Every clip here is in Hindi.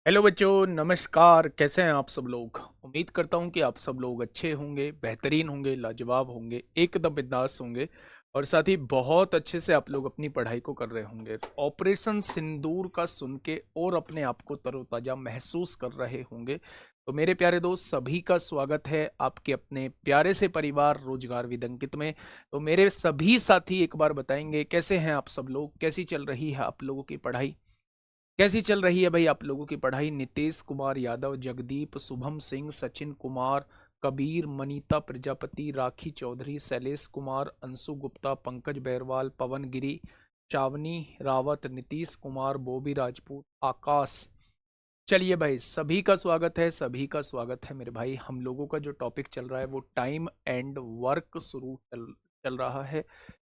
हेलो बच्चों, नमस्कार। कैसे हैं आप सब लोग? उम्मीद करता हूं कि आप सब लोग अच्छे होंगे, बेहतरीन होंगे, लाजवाब होंगे, एकदम बिंदास होंगे और साथ ही बहुत अच्छे से आप लोग अपनी पढ़ाई को कर रहे होंगे। ऑपरेशन सिंदूर का सुन के और अपने आप को तरोताजा महसूस कर रहे होंगे। तो मेरे प्यारे दोस्त, सभी का स्वागत है आपके अपने प्यारे से परिवार रोजगार विदंकित में। तो मेरे सभी साथी एक बार बताएंगे कैसे हैं आप सब लोग, कैसी चल रही है आप लोगों की पढ़ाई, कैसी चल रही है भाई आप लोगों की पढ़ाई। नीतीश कुमार यादव, जगदीप, शुभम सिंह, सचिन कुमार, कबीर, मनीता प्रजापति, राखी चौधरी, शैलेश कुमार, अंशु गुप्ता, पंकज बैरवाल, पवन गिरी, चावनी रावत, नीतीश कुमार, बॉबी राजपूत, आकाश। चलिए भाई, सभी का स्वागत है, सभी का स्वागत है मेरे भाई। हम लोगों का जो टॉपिक चल रहा है वो टाइम एंड वर्क शुरू चल रहा है।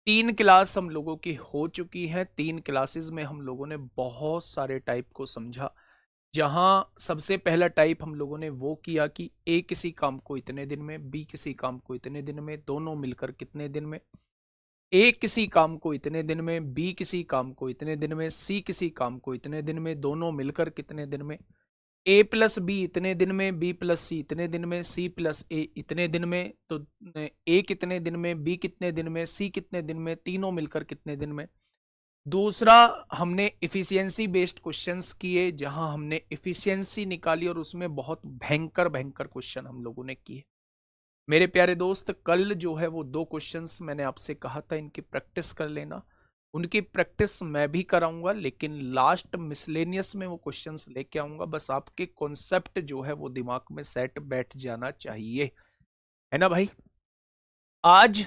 3 क्लास हम लोगों की हो चुकी है। 3 क्लासेस में हम लोगों ने बहुत सारे टाइप को समझा। जहां सबसे पहला टाइप हम लोगों ने वो किया कि ए किसी काम को इतने दिन में, बी किसी काम को इतने दिन में, दोनों मिलकर कितने दिन में। ए किसी काम को इतने दिन में, बी किसी काम को इतने दिन में, सी किसी काम को इतने दिन में, दोनों मिलकर कितने दिन में। ए प्लस बी इतने दिन में, बी प्लस सी इतने दिन में, सी प्लस ए इतने दिन में। तो ए कितने दिन में, बी कितने दिन में, सी कितने दिन में, तीनों मिलकर कितने दिन में। दूसरा, हमने इफिशियंसी बेस्ड क्वेश्चंस किए, जहां हमने इफिशियंसी निकाली और उसमें बहुत भयंकर भयंकर क्वेश्चन हम लोगों ने किए। मेरे प्यारे दोस्त, कल जो है वो 2 क्वेश्चंस मैंने आपसे कहा था इनकी प्रैक्टिस कर लेना। उनकी प्रैक्टिस मैं भी कराऊंगा, लेकिन लास्ट मिसलेनियस में वो क्वेश्चंस लेके आऊंगा। बस आपके कॉन्सेप्ट जो है वो दिमाग में सेट बैठ जाना चाहिए, है ना भाई। आज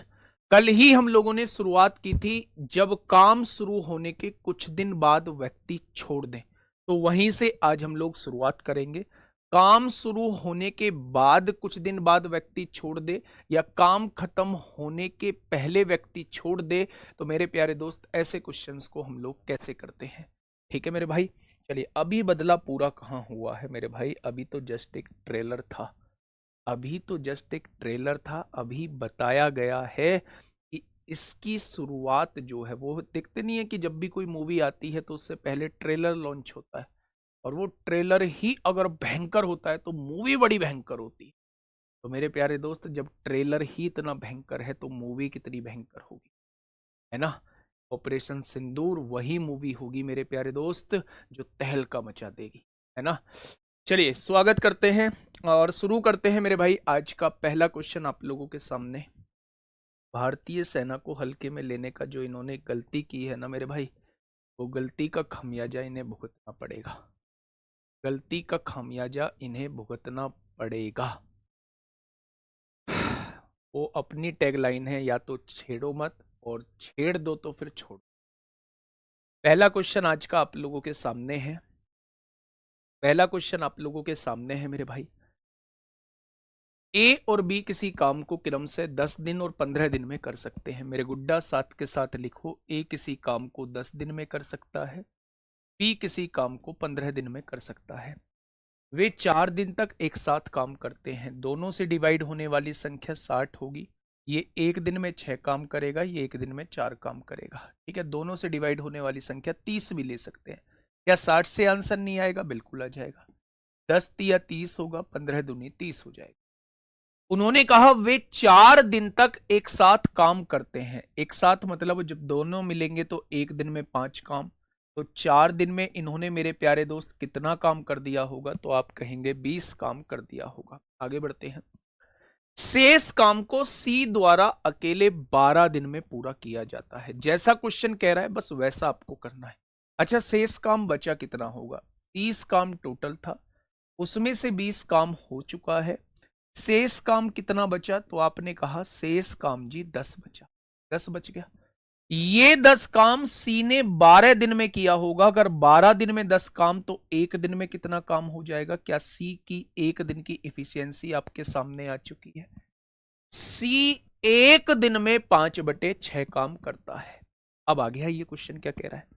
कल ही हम लोगों ने शुरुआत की थी, जब काम शुरू होने के कुछ दिन बाद व्यक्ति छोड़ दें। तो वहीं से आज हम लोग शुरुआत करेंगे। काम शुरू होने के बाद कुछ दिन बाद व्यक्ति छोड़ दे, या काम खत्म होने के पहले व्यक्ति छोड़ दे। तो मेरे प्यारे दोस्त, ऐसे क्वेश्चंस को हम लोग कैसे करते हैं? ठीक है मेरे भाई। चलिए, अभी बदला पूरा कहाँ हुआ है मेरे भाई? अभी तो जस्ट एक ट्रेलर था। अभी तो जस्ट एक ट्रेलर था। अभी बताया गया है कि इसकी शुरुआत जो है वो, देखते नहीं है कि जब भी कोई मूवी आती है तो उससे पहले ट्रेलर लॉन्च होता है। और वो ट्रेलर ही अगर भयंकर होता है तो मूवी बड़ी भयंकर होती है। तो मेरे प्यारे दोस्त, जब ट्रेलर ही इतना भयंकर है तो मूवी कितनी भयंकर होगी, है ना। ऑपरेशन सिंदूर वही मूवी होगी मेरे प्यारे दोस्त, जो तहलका मचा देगी, है ना। चलिए, स्वागत करते हैं और शुरू करते हैं मेरे भाई। आज का पहला क्वेश्चन आप लोगों के सामने। भारतीय सेना को हल्के में लेने का जो इन्होंने गलती की है ना मेरे भाई, वो गलती का खामियाजा इन्हें भुगतना पड़ेगा। गलती का खामियाजा इन्हें भुगतना पड़ेगा। वो अपनी टैगलाइन है, या तो छेड़ो मत, और छेड़ दो तो फिर छोड़ो। पहला क्वेश्चन आज का आप लोगों के सामने है। पहला क्वेश्चन आप लोगों के सामने है मेरे भाई। ए और बी किसी काम को क्रम से 10 दिन और 15 दिन में कर सकते हैं। मेरे गुड्डा, साथ के साथ लिखो, ए किसी काम को 10 दिन में कर सकता है, बी किसी काम को 15 दिन में कर सकता है। वे 4 दिन तक एक साथ काम करते हैं। दोनों से डिवाइड होने वाली संख्या 60 होगी। ये एक दिन में 6 काम करेगा, ये एक दिन में 4 काम करेगा। ठीक है, दोनों से डिवाइड होने वाली संख्या 30 भी ले सकते हैं। क्या 60 से आंसर नहीं आएगा? बिल्कुल आ जाएगा। 10 तिया 30 होगा, 15 दूनी 30 हो जाएगा। उन्होंने कहा वे 4 दिन तक एक साथ काम करते हैं। एक साथ मतलब जब दोनों मिलेंगे तो एक दिन में 5 काम। तो 4 दिन में इन्होंने मेरे प्यारे दोस्त कितना काम कर दिया होगा? तो आप कहेंगे 20 काम कर दिया होगा। आगे बढ़ते हैं। शेष काम को सी द्वारा अकेले 12 दिन में पूरा किया जाता है। जैसा क्वेश्चन कह रहा है बस वैसा आपको करना है। अच्छा, शेष काम बचा कितना होगा? 30 काम टोटल था, उसमें से 20 काम हो चुका है। शेष काम कितना बचा? तो आपने कहा शेष काम जी 10 बचा। 10 बच गया। ये 10 काम सी ने 12 दिन में किया होगा। अगर 12 दिन में 10 काम, तो एक दिन में कितना काम हो जाएगा? क्या सी की एक दिन की इफिशियंसी आपके सामने आ चुकी है? सी एक दिन में 5/6 काम करता है। अब आ गया ये क्वेश्चन क्या कह रहा है।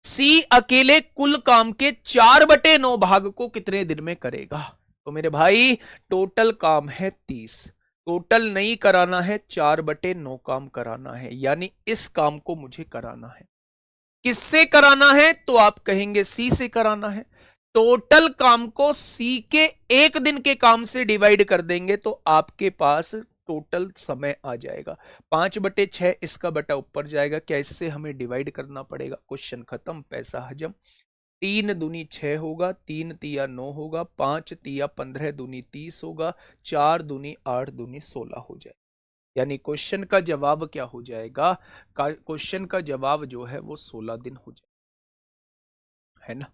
सी अकेले कुल काम के 4/9 भाग को कितने दिन में करेगा? तो मेरे भाई, टोटल काम है 30। टोटल नहीं कराना है, 4/9 काम कराना है। यानी इस काम को मुझे कराना है। किससे कराना है? तो आप कहेंगे सी से कराना है। टोटल काम को सी के एक दिन के काम से डिवाइड कर देंगे तो आपके पास टोटल समय आ जाएगा 5/6। इसका बटा ऊपर जाएगा, क्या इससे हमें डिवाइड करना पड़ेगा? क्वेश्चन खत्म, पैसा हजम। 3×2 = 6 होगा, 3×3 = 9 होगा, 5×3 = 15, 2×30 होगा, 4×2 = 8, 2×16 हो जाएगा। यानी क्वेश्चन का जवाब क्या हो जाएगा? क्वेश्चन का जवाब जो है वो 16 दिन हो जाएगा, है ना?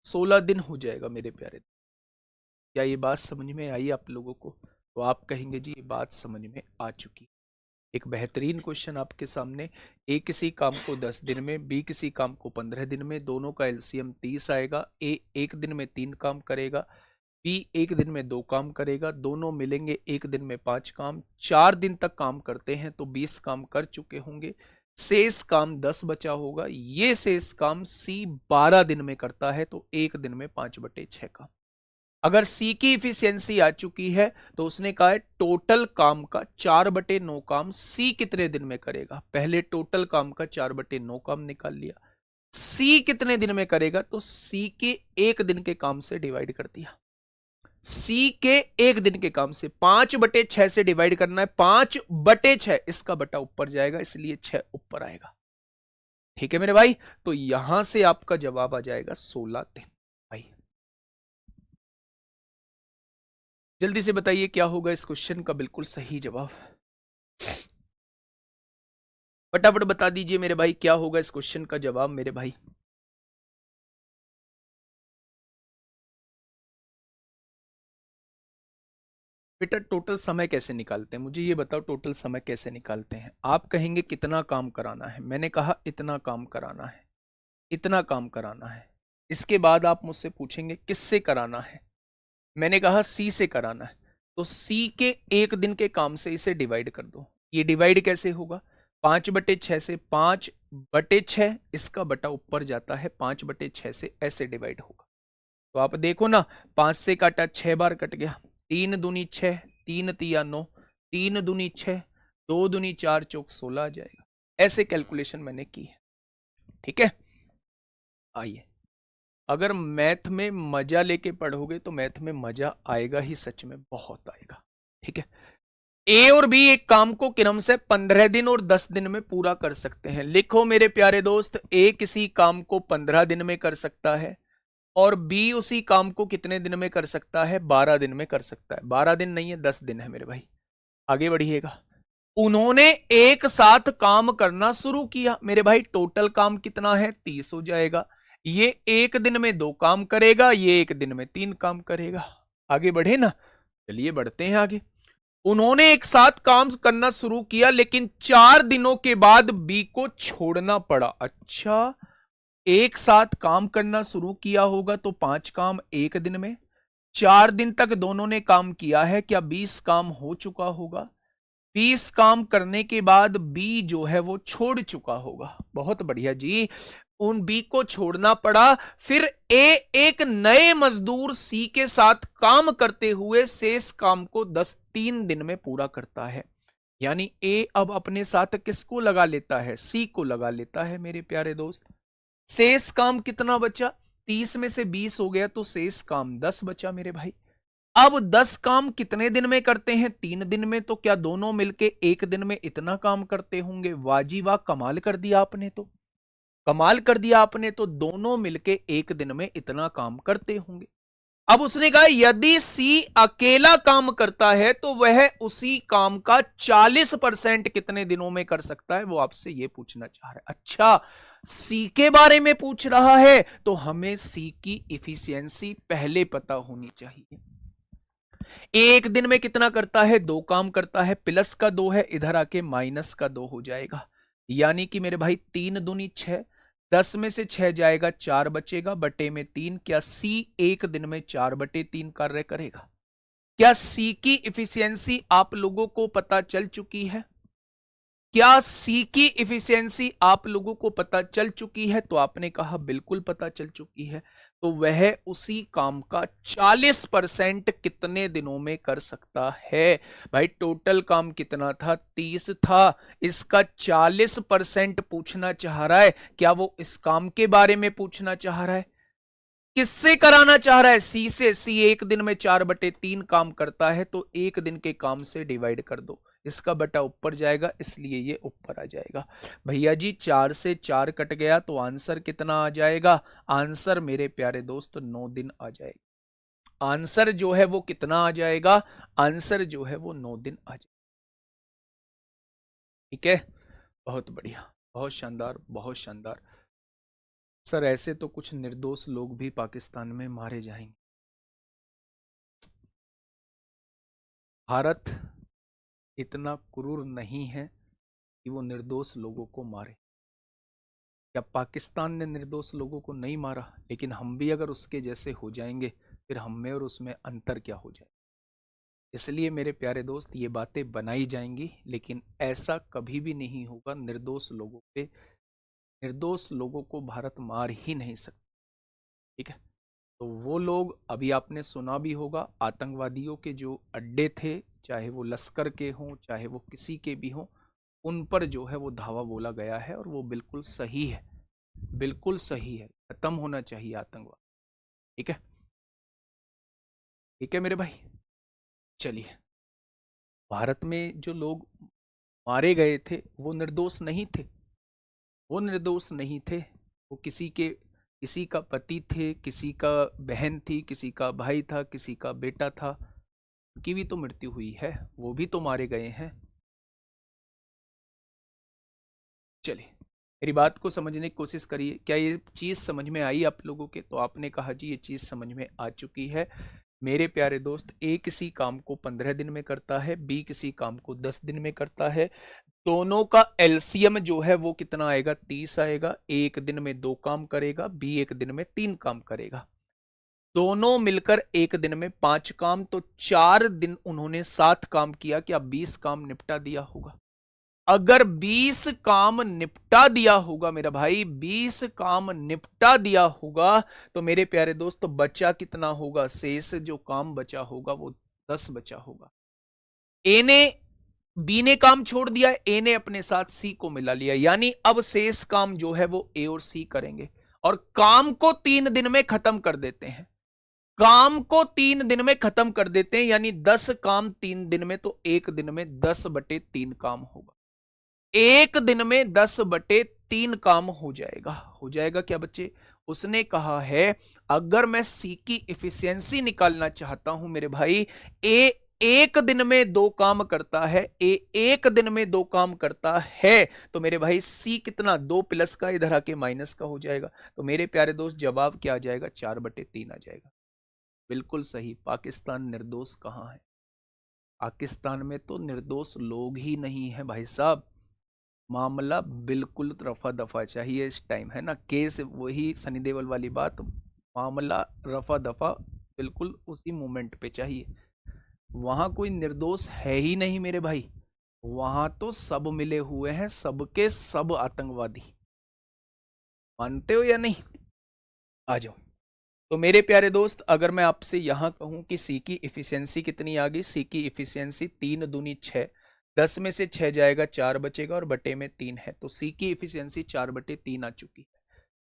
16 दिन हो जाएगा मेरे प्यारे। क्या ये बात समझ में आई आप लोगों को? तो आप कहेंगे जी ये बात समझ में आ चुकी। एक बेहतरीन क्वेश्चन आपके सामने। ए किसी काम को 10 दिन में, बी किसी काम को 15 दिन में, दोनों का एलसीएम 30 आएगा। ए एक दिन में 3 काम करेगा, बी एक दिन में 2 काम करेगा, दोनों मिलेंगे एक दिन में 5 काम। 4 दिन तक काम करते हैं तो 20 काम कर चुके होंगे, शेष काम 10 बचा होगा। ये शेष काम सी 12 दिन में करता है तो एक दिन में 5/6 काम। अगर सी की इफिशियंसी आ चुकी है तो उसने कहा है टोटल काम का 4/9 काम सी कितने दिन में करेगा। पहले टोटल काम का 4/9 काम निकाल लिया। सी कितने दिन में करेगा तो सी के एक दिन के काम से डिवाइड कर दिया। सी के एक दिन के काम से 5/6 से डिवाइड करना है। 5/6 इसका बटा ऊपर जाएगा, इसलिए 6 ऊपर आएगा। ठीक है मेरे भाई, तो यहां से आपका जवाब आ जाएगा 16 दिन। भाई जल्दी से बताइए क्या होगा इस क्वेश्चन का बिल्कुल सही जवाब। फटाफट बता दीजिए मेरे भाई, क्या होगा इस क्वेश्चन का जवाब मेरे भाई। बेटा टोटल समय कैसे निकालते हैं, मुझे ये बताओ, टोटल समय कैसे निकालते हैं? आप कहेंगे कितना काम कराना है, मैंने कहा इतना काम कराना है, इतना काम कराना है। इसके बाद आप मुझसे पूछेंगे किससे कराना है, मैंने कहा सी से कराना है। तो सी के एक दिन के काम से इसे डिवाइड कर दो। ये डिवाइड कैसे होगा? 5/6 से 5/6 इसका बटा ऊपर जाता है, 5/6 से ऐसे डिवाइड होगा। तो आप देखो ना, 5 से काटा 6 बार कट गया, 3×2 = 6, 3×3 = 9, 3×2 = 6, 2×2 = 4, चौक 16 आ जाएगा। ऐसे कैलकुलेशन मैंने की है। ठीक है, आइए, अगर मैथ में मजा लेके पढ़ोगे तो मैथ में मजा आएगा ही, सच में बहुत आएगा। ठीक है, ए और बी एक काम को क्रम से 15 दिन और 10 दिन में पूरा कर सकते हैं। लिखो मेरे प्यारे दोस्त, ए किसी काम को 15 दिन में कर सकता है और बी उसी काम को कितने दिन में कर सकता है? 12 दिन में कर सकता है। 12 दिन नहीं है, 10 दिन है मेरे भाई। आगे बढ़िएगा। उन्होंने एक साथ काम करना शुरू किया मेरे भाई, टोटल काम कितना है? 30 हो जाएगा। ये एक दिन में 2 काम करेगा, ये एक दिन में 3 काम करेगा। आगे बढ़े ना, चलिए बढ़ते हैं आगे। उन्होंने एक साथ काम करना शुरू किया लेकिन 4 दिनों के बाद बी को छोड़ना पड़ा। अच्छा, एक साथ काम करना शुरू किया होगा तो 5 काम एक दिन में, 4 दिन तक दोनों ने काम किया है, क्या 20 काम हो चुका होगा? 20 काम करने के बाद बी जो है वो छोड़ चुका होगा। बहुत बढ़िया जी, उन बी को छोड़ना पड़ा। फिर ए एक नए मजदूर सी के साथ काम करते हुए शेष काम को 3 दिन में पूरा करता है। यानी ए अब अपने साथ किसको लगा लेता है? सी को लगा लेता है मेरे प्यारे दोस्त। शेष काम कितना बचा? 30 में से 20 हो गया तो शेष काम 10 बचा मेरे भाई। अब 10 काम कितने दिन में करते हैं? 3 दिन में। तो क्या दोनों मिलके एक दिन में इतना काम करते होंगे? वाजी वाह, कमाल कर दिया आपने, तो कमाल कर दिया आपने, तो दोनों मिलके एक दिन में इतना काम करते होंगे। अब उसने कहा यदि सी अकेला काम करता है तो वह उसी काम का 40% कितने दिनों में कर सकता है, वो आपसे ये पूछना चाह रहा है। अच्छा, सी के बारे में पूछ रहा है तो हमें सी की इफिशियंसी पहले पता होनी चाहिए। एक दिन में कितना करता है? 2 काम करता है, प्लस का 2 है, इधर आके माइनस का 2 हो जाएगा। यानी कि मेरे भाई 3×2 = 6, 10 में से 6 जाएगा, 4 बचेगा, बटे में 3। क्या सी एक दिन में 4/3 कार्य करेगा? क्या सी की इफिशियंसी आप लोगों को पता चल चुकी है? क्या सी की इफिशियंसी आप लोगों को पता चल चुकी है? तो आपने कहा बिल्कुल पता चल चुकी है। तो वह उसी काम का 40% कितने दिनों में कर सकता है? भाई टोटल काम कितना था? 30 था, इसका 40% पूछना चाह रहा है। क्या वो इस काम के बारे में पूछना चाह रहा है? किससे कराना चाह रहा है? सी से। सी 1 दिन में 4/3 काम करता है, तो 1 दिन के काम से डिवाइड कर दो। इसका बटा ऊपर जाएगा, इसलिए ये ऊपर आ जाएगा। भैया जी 4 से 4 कट गया, तो आंसर कितना आ जाएगा? आंसर मेरे प्यारे दोस्त 9 दिन आ जाएगा। आंसर जो है वो कितना आ जाएगा? आंसर जो है वो 9 दिन आ जाएगा। ठीक है, बहुत बढ़िया, बहुत शानदार, बहुत शानदार। सर ऐसे तो कुछ निर्दोष लोग भी पाकिस्तान में मारे जाएंगे। भारत इतना क्रूर नहीं है कि वो निर्दोष लोगों को मारे। या पाकिस्तान ने निर्दोष लोगों को नहीं मारा, लेकिन हम भी अगर उसके जैसे हो जाएंगे, फिर हम में और उसमें अंतर क्या हो जाए। इसलिए मेरे प्यारे दोस्त ये बातें बनाई जाएंगी, लेकिन ऐसा कभी भी नहीं होगा। निर्दोष लोगों को भारत मार ही नहीं सकता। ठीक है, तो वो लोग, अभी आपने सुना भी होगा, आतंकवादियों के जो अड्डे थे, चाहे वो लश्कर के हों चाहे वो किसी के भी हों, उन पर जो है वो धावा बोला गया है, और वो बिल्कुल सही है, बिल्कुल सही है। खत्म होना चाहिए आतंकवाद। ठीक है, ठीक है मेरे भाई। चलिए, भारत में जो लोग मारे गए थे वो निर्दोष नहीं थे। वो निर्दोष नहीं थे। वो किसी का पति थे, किसी का बहन थी, किसी का भाई था, किसी का बेटा था। उनकी भी तो मृत्यु हुई है, वो भी तो मारे गए हैं। चलिए, मेरी बात को समझने की कोशिश करिए। क्या ये चीज समझ में आई आप लोगों के? तो आपने कहा जी ये चीज समझ में आ चुकी है। मेरे प्यारे दोस्त, ए किसी काम को 15 दिन में करता है, बी किसी काम को 10 दिन में करता है। दोनों का एलसीएम जो है वो कितना आएगा? 30 आएगा। एक दिन में 2 काम करेगा, बी 1 दिन में 3 काम करेगा। दोनों मिलकर 1 दिन में 5 काम, तो 4 दिन उन्होंने 7 काम किया। क्या 20 काम निपटा दिया होगा? अगर 20 काम निपटा दिया होगा मेरा भाई, 20 काम निपटा दिया होगा, तो मेरे प्यारे दोस्त बचा कितना होगा? शेष जो काम बचा होगा वो 10 बचा होगा। ए ने बी ने काम छोड़ दिया, ए ने अपने साथ सी को मिला लिया, यानी अब शेष काम जो है वो ए और सी करेंगे, और काम को 3 दिन में खत्म कर देते हैं। काम को 3 दिन में खत्म कर देते हैं, यानी 10 काम 3 दिन में, तो 1 दिन में 10/3 काम होगा। 1 दिन में 10/3 काम हो जाएगा। हो जाएगा क्या बच्चे? उसने कहा है अगर मैं सी की इफिशियंसी निकालना चाहता हूं मेरे भाई, ए 1 दिन में 2 काम करता है, ए 1 दिन में 2 काम करता है, तो मेरे भाई सी कितना? 2 प्लस का इधर आके माइनस का हो जाएगा। तो मेरे प्यारे दोस्त जवाब क्या आ जाएगा? 4/3 आ जाएगा। बिल्कुल सही। पाकिस्तान निर्दोष कहां है? पाकिस्तान में तो निर्दोष लोग ही नहीं है भाई साहब। मामला बिल्कुल रफा दफा चाहिए इस टाइम, है ना? केस वही सनी देओल वाली बात, मामला रफा दफा बिल्कुल उसी मोमेंट पे चाहिए। वहां कोई निर्दोष है ही नहीं मेरे भाई। वहां तो सब मिले हुए हैं, सबके सब आतंकवादी। मानते हो या नहीं? आ जाओ। तो मेरे प्यारे दोस्त, अगर मैं आपसे यहां कहूं कि सी की इफिशियंसी कितनी आ गई, सी की इफिशियंसी 3 दूनी 6, 10 में से 6 जाएगा, 4 बचेगा, और बटे में 3 है, तो सी की इफिशियंसी 4/3 आ चुकी है।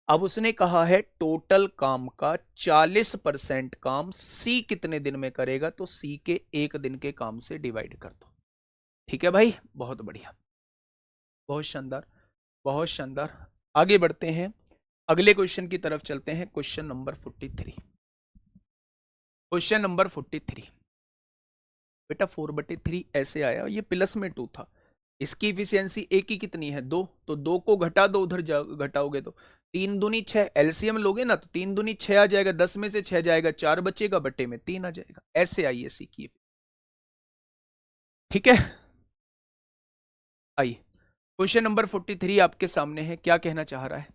अब उसने कहा है टोटल काम का 40% काम सी कितने दिन में करेगा, तो सी के 1 दिन के काम से डिवाइड कर दो। ठीक है भाई, बहुत बढ़िया, बहुत शानदार, बहुत शानदार। आगे बढ़ते हैं, अगले क्वेश्चन की तरफ चलते हैं। Question number 43। क्वेश्चन नंबर 43 बेटा 4/3 ऐसे आया, ये प्लस में 2 था। इसकी इफिशियंसी ए की कितनी है? 2, तो 2 को घटा दो, उधर घटाओगे तो 3 दूनी 6, एलसीएम लोगे ना तो 3 दूनी 6 आ जाएगा, 10 में से 6 जाएगा, 4 बचेगा, बटे में 3 आ जाएगा। ऐसे आई है सी की। ठीक है, आइए क्वेश्चन नंबर 43 आपके सामने है, क्या कहना चाह रहा है?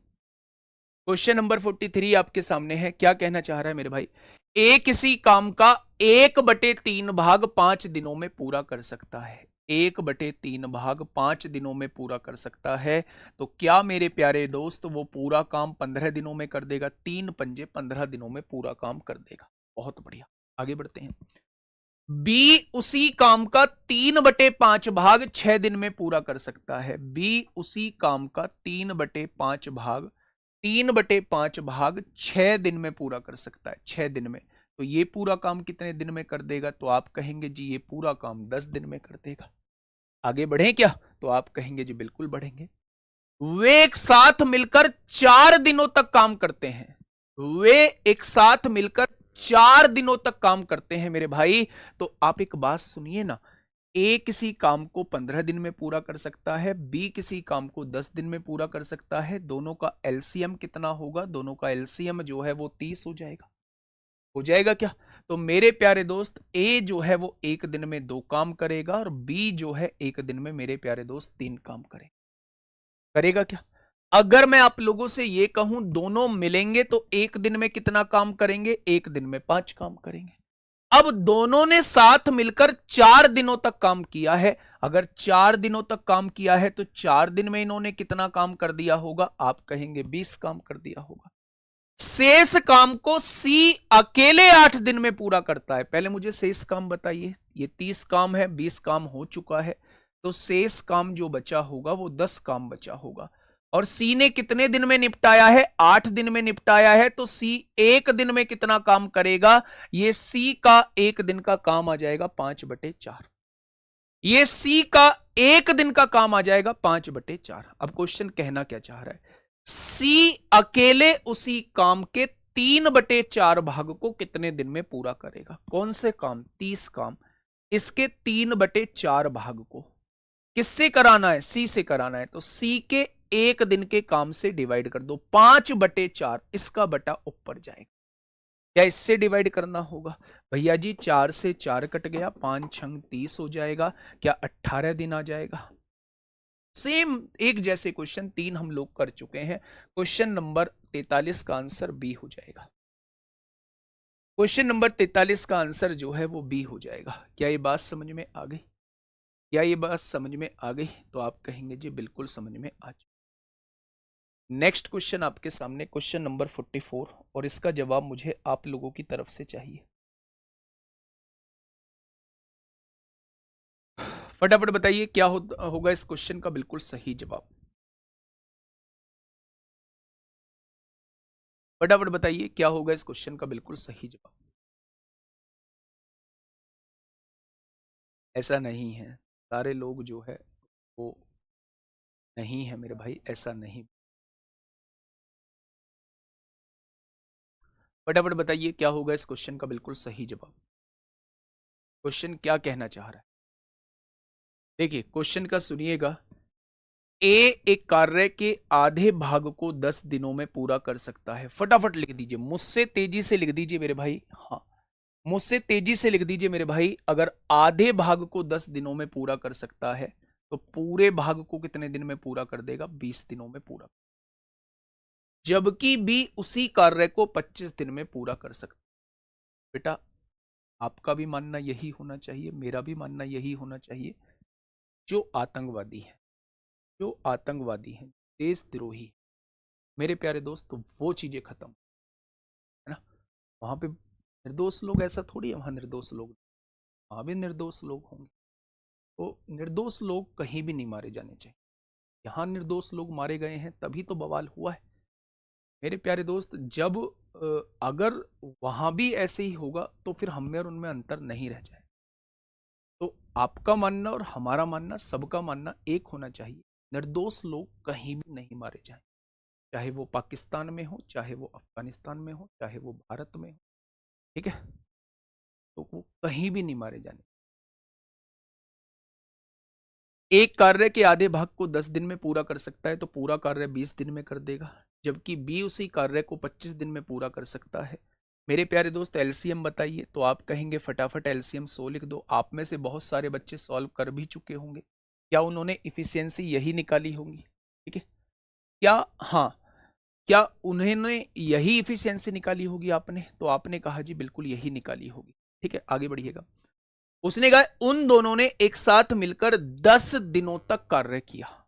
क्वेश्चन नंबर 43 आपके सामने है, क्या कहना चाह रहा है मेरे भाई? ए किसी काम का 1/3 भाग 5 दिनों में पूरा कर सकता है। 1/3 भाग 5 दिनों में पूरा कर सकता है, तो क्या मेरे प्यारे दोस्त वो पूरा काम 15 दिनों में कर देगा? 3 पंजे 15 दिनों में पूरा काम कर देगा। बहुत बढ़िया, आगे बढ़ते हैं। बी उसी काम का 3/5 भाग 6 दिन में पूरा कर सकता है। बी उसी काम का 3/5 भाग 3/5 भाग 6 दिन में पूरा कर सकता है, 6 दिन में। तो ये पूरा काम कितने दिन में कर देगा? तो आप कहेंगे जी ये पूरा काम 10 दिन में कर देगा। आगे बढ़े क्या? तो आप कहेंगे जी बिल्कुल बढ़ेंगे। वे एक साथ मिलकर 4 दिनों तक काम करते हैं। वे एक साथ मिलकर 4 दिनों तक काम करते हैं मेरे भाई। तो आप एक बात सुनिए ना, ए किसी काम को 15 दिन में पूरा कर सकता है, बी किसी काम को 10 दिन में पूरा कर सकता है। दोनों का एलसीएम कितना होगा? दोनों का एलसीएम जो है वो 30 हो जाएगा। हो जाएगा क्या? तो मेरे प्यारे दोस्त, ए जो है वो एक दिन में 2 काम करेगा और बी जो है एक दिन में मेरे प्यारे दोस्त 3 काम करेगा क्या? अगर मैं आप लोगों से ये कहूं दोनों मिलेंगे तो एक दिन में कितना काम करेंगे? एक दिन में 5 काम करेंगे। अब दोनों ने साथ मिलकर 4 दिनों तक काम किया है। अगर 4 दिनों तक काम किया है तो 4 दिन में इन्होंने कितना काम कर दिया होगा? आप कहेंगे 20 काम कर दिया होगा। शेष काम को सी अकेले 8 दिन में पूरा करता है। पहले मुझे शेष काम बताइए। ये 30 काम है, 20 काम हो चुका है, तो शेष काम जो बचा होगा वो 10 काम बचा होगा। और सी ने कितने दिन में निपटाया है? 8 दिन में निपटाया है। तो सी एक दिन में कितना काम करेगा? ये सी का एक दिन का काम आ जाएगा 5/4। ये सी का एक दिन का काम आ जाएगा 5/4। अब क्वेश्चन कहना क्या चाह रहा है? सी अकेले उसी काम के 3/4 भाग को कितने दिन में पूरा करेगा? कौन से काम? 30 काम। इसके 3/4 भाग को किससे कराना है? सी से कराना है। तो सी के एक दिन के काम से डिवाइड कर दो। 5/4 इसका बटा ऊपर जाएगा। क्या इससे डिवाइड करना होगा? भैया जी 4 से 4 कट गया, 5 छंग 30 हो जाएगा। क्या 18 दिन आ जाएगा? सेम एक जैसे क्वेश्चन 3 हम लोग कर चुके हैं। क्वेश्चन नंबर 43 का आंसर बी हो जाएगा। क्वेश्चन नंबर 43 का आंसर जो है वो बी हो जाएगा। क्या ये बात समझ में आ गई? क्या ये बात समझ में आ गई? तो आप कहेंगे जी बिल्कुल समझ में आ चुकी। नेक्स्ट क्वेश्चन आपके सामने, क्वेश्चन नंबर 44, और इसका जवाब मुझे आप लोगों की तरफ से चाहिए। फटाफट बताइए क्या होगा इस क्वेश्चन का बिल्कुल सही जवाब। फटाफट बताइए क्या होगा इस क्वेश्चन का बिल्कुल सही जवाब। ऐसा नहीं है, सारे लोग जो है वो नहीं है मेरे भाई, ऐसा नहीं। फटाफट बताइए क्या होगा इस क्वेश्चन का बिल्कुल सही जवाब। क्वेश्चन क्या कहना चाह रहा है? देखिए क्वेश्चन का सुनिएगा। ए एक कार्य के आधे भाग को 10 दिनों में पूरा कर सकता है। फटाफट लिख दीजिए, मुझसे तेजी से लिख दीजिए मेरे भाई। हाँ, मुझसे तेजी से लिख दीजिए मेरे भाई। अगर आधे भाग को 10 दिनों में पूरा कर सकता है तो पूरे भाग को कितने दिन में पूरा कर देगा? 20 दिनों में पूरा। जबकि बी उसी कार्य को 25 दिन में पूरा कर सकता है। बेटा आपका भी मानना यही होना चाहिए, मेरा भी मानना यही होना चाहिए। जो आतंकवादी है, जो आतंकवादी है, देशद्रोही, मेरे प्यारे दोस्त, तो वो चीजें खत्म है ना। वहां पे निर्दोष लोग, ऐसा थोड़ी है वहां निर्दोष लोग, वहां भी निर्दोष लोग होंगे। तो निर्दोष लोग कहीं भी नहीं मारे जाने चाहिए। यहाँ निर्दोष लोग मारे गए हैं तभी तो बवाल हुआ है मेरे प्यारे दोस्त। जब अगर वहां भी ऐसे ही होगा तो फिर हम में और उनमें अंतर नहीं रह जाए। तो आपका मानना और हमारा मानना, सबका मानना एक होना चाहिए। निर्दोष लोग कहीं भी नहीं मारे जाएं, चाहे वो पाकिस्तान में हो, चाहे वो अफगानिस्तान में हो, चाहे वो भारत में हो। ठीक है, तो वो कहीं भी नहीं मारे जाने। एक कार्य के आधे भाग को 10 दिन में पूरा कर सकता है तो पूरा कार्य 20 दिन में कर देगा। जबकि बी उसी कार्य को 25 दिन में पूरा कर सकता है। मेरे प्यारे दोस्त एलसीएम बताइए। तो आप कहेंगे फटाफट एलसीएम 100 लिख दो। आप में से बहुत सारे बच्चे सॉल्व कर भी चुके होंगे। क्या उन्होंने इफिशियंसी यही निकाली होंगी? ठीक है, क्या, हाँ, क्या उन्होंने यही इफिशियंसी निकाली होगी? आपने तो आपने कहा जी बिल्कुल यही निकाली होगी। ठीक है, आगे बढ़िएगा। उसने कहा उन दोनों ने एक साथ मिलकर 10 दिनों तक कार्य किया।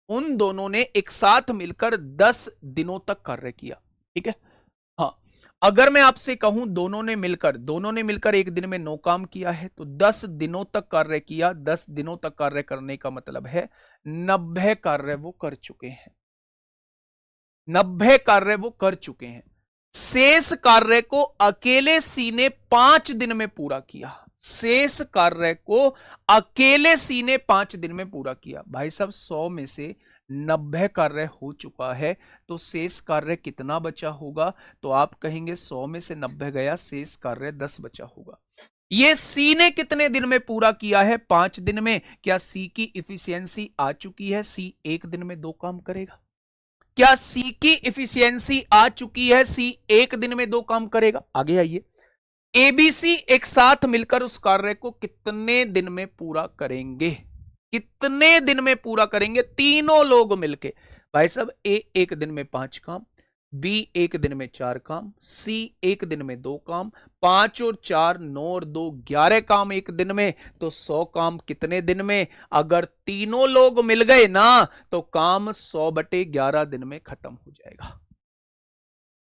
उन दोनों ने एक साथ मिलकर 10 दिनों तक कार्य किया। ठीक है, हाँ, अगर मैं आपसे कहूं दोनों ने मिलकर एक दिन में 9 काम किया है तो 10 दिनों तक कार्य किया। 10 दिनों तक कार्य करने का मतलब है 90 कार्य वो कर चुके हैं। 90 कार्य वो कर चुके हैं। शेष कार्य को अकेले सी ने 5 दिन में पूरा किया। शेष कार्य को अकेले सी ने 5 दिन में पूरा किया। भाई साहब 100 में से 90 कार्य हो चुका है, तो शेष कार्य कितना बचा होगा? तो आप कहेंगे 100 में से 90 गया, शेष कार्य 10 बचा होगा। ये सी ने कितने दिन में पूरा किया है? 5 दिन में। क्या सी की इफिशियंसी आ चुकी है? सी 1 दिन में 2 काम करेगा। क्या सी की इफिशियंसी आ चुकी है? सी 1 दिन में 2 काम करेगा। आगे आइए, एबीसी एक साथ मिलकर उस कार्य को कितने दिन में पूरा करेंगे? कितने दिन में पूरा करेंगे तीनों लोग मिलके? भाई साहब ए 1 दिन में 5 काम, बी 1 दिन में 4 काम, सी 1 दिन में 2 काम, 5 और 4 9 और 2 11 काम 1 दिन में। तो 100 काम कितने दिन में? अगर तीनों लोग मिल गए ना, तो काम 100/11 दिन में खत्म हो जाएगा।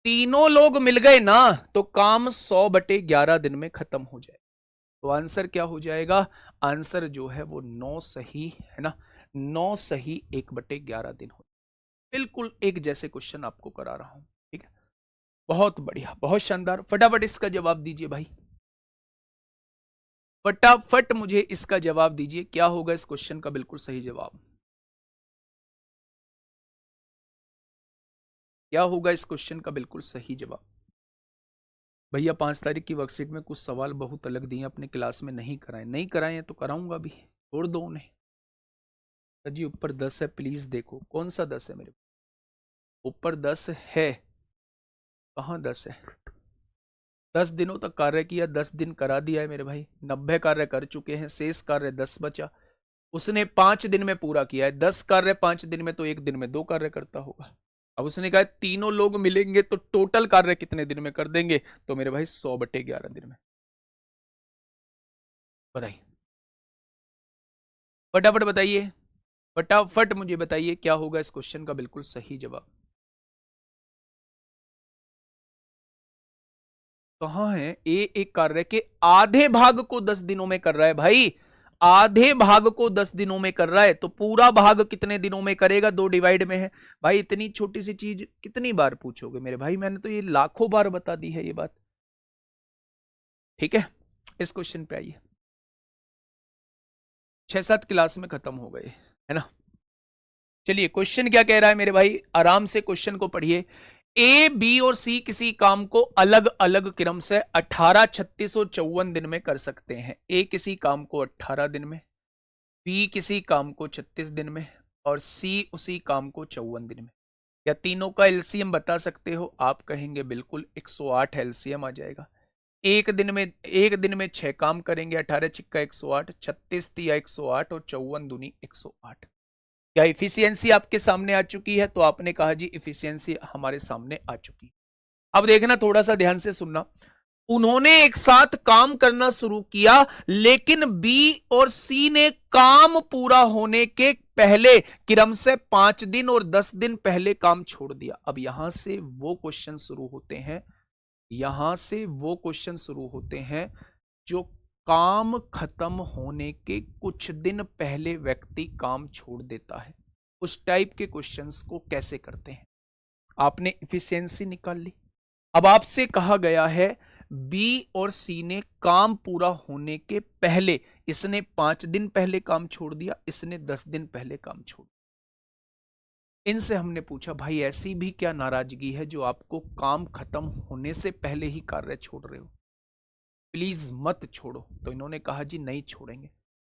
तीनों लोग मिल गए ना, तो काम 100/11 दिन में खत्म हो जाएगा। तो आंसर क्या हो जाएगा? आंसर जो है वो 9 सही है ना, 9 सही 1/11 दिन हो। बिल्कुल एक जैसे क्वेश्चन आपको करा रहा हूं, ठीक है। बहुत बढ़िया, बहुत शानदार। फटाफट इसका जवाब दीजिए भाई, फटाफट मुझे इसका जवाब दीजिए। क्या होगा इस क्वेश्चन का बिल्कुल सही जवाब? क्या होगा इस क्वेश्चन का बिल्कुल सही जवाब? भैया 5 तारीख की वर्कशीट में कुछ सवाल बहुत अलग दिए, अपने क्लास में नहीं कराए। नहीं कराए हैं तो कराऊंगा भी, छोड़ दो उन्हें। जी ऊपर 10 है, प्लीज देखो कौन सा 10 है। मेरे ऊपर 10 है, कहाँ 10 है? 10 दिनों तक कार्य किया, 10 दिन करा दिया है मेरे भाई। 90 कार्य कर चुके हैं, शेष कार्य 10 बचा। उसने 5 दिन में पूरा किया है। 10 कार्य 5 दिन में, तो 1 दिन में 2 कार्य करता होगा। अब उसने कहा तीनों लोग मिलेंगे तो टोटल कार्य कितने दिन में कर देंगे? तो मेरे भाई 100/11 दिन में। बताइए, फटाफट बताइए, फटाफट मुझे बताइए क्या होगा इस क्वेश्चन का बिल्कुल सही जवाब? कहां है? ए एक कार्य के आधे भाग को 10 दिनों में कर रहा है भाई। आधे भाग को 10 दिनों में कर रहा है, तो पूरा भाग कितने दिनों में करेगा? 2 डिवाइड में है भाई। इतनी छोटी सी चीज कितनी बार पूछोगे मेरे भाई? मैंने तो ये लाखों बार बता दी है ये बात, ठीक है। इस क्वेश्चन पे आइए, 6-7 क्लास में खत्म हो गए, है ना। चलिए क्वेश्चन क्या कह रहा है मेरे भाई, आराम से क्वेश्चन को पढ़िए। ए बी और सी किसी काम को अलग अलग क्रम से 18 36 और 54 दिन में कर सकते हैं। ए किसी काम को 18 दिन में, बी किसी काम को 36 दिन में, और सी उसी काम को 54 दिन में। या तीनों का एलसीएम बता सकते हो? आप कहेंगे बिल्कुल 108 एलसीएम आ जाएगा। एक दिन में 6 काम करेंगे, 18 छिक्का 108, 36 तिया 108 और 54 दूनी 108। क्या इफिशियंसी आपके सामने आ चुकी है? तो आपने कहा जी इफिशियंसी हमारे सामने आ चुकी है। अब देखना, थोड़ा सा ध्यान से सुनना। उन्होंने एक साथ काम करना शुरू किया, लेकिन बी और सी ने काम पूरा होने के पहले क्रम से 5 दिन और 10 दिन पहले काम छोड़ दिया। अब यहां से वो क्वेश्चन शुरू होते हैं, यहां से वो क्वेश्चन शुरू होते हैं जो काम खत्म होने के कुछ दिन पहले व्यक्ति काम छोड़ देता है। उस टाइप के क्वेश्चंस को कैसे करते हैं? आपने इफिशियंसी निकाल ली। अब आपसे कहा गया है बी और सी ने काम पूरा होने के पहले, इसने 5 दिन पहले काम छोड़ दिया, इसने 10 दिन पहले काम छोड़ दिया। इनसे हमने पूछा भाई ऐसी भी क्या नाराजगी है जो आपको काम खत्म होने से पहले ही कार्य छोड़ रहे हो? प्लीज मत छोड़ो। तो इन्होंने कहा जी नहीं छोड़ेंगे।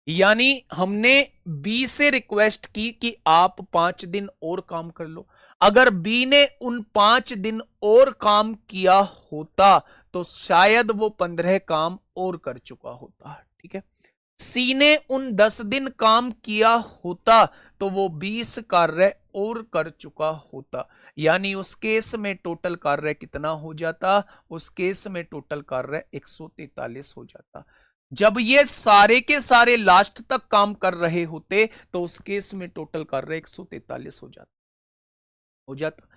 यानी हमने बी से रिक्वेस्ट की कि आप 5 दिन और काम कर लो। अगर बी ने उन 5 दिन और काम किया होता तो शायद वो 15 काम और कर चुका होता, ठीक है। सी ने उन 10 दिन काम किया होता तो वो 20 कार्य और कर चुका होता। यानी उस केस में टोटल कार्य कितना हो जाता? उस केस में टोटल कार्य 143 हो जाता। जब ये सारे के सारे लास्ट तक काम कर रहे होते तो उस केस में टोटल कार्य 143 हो जाता।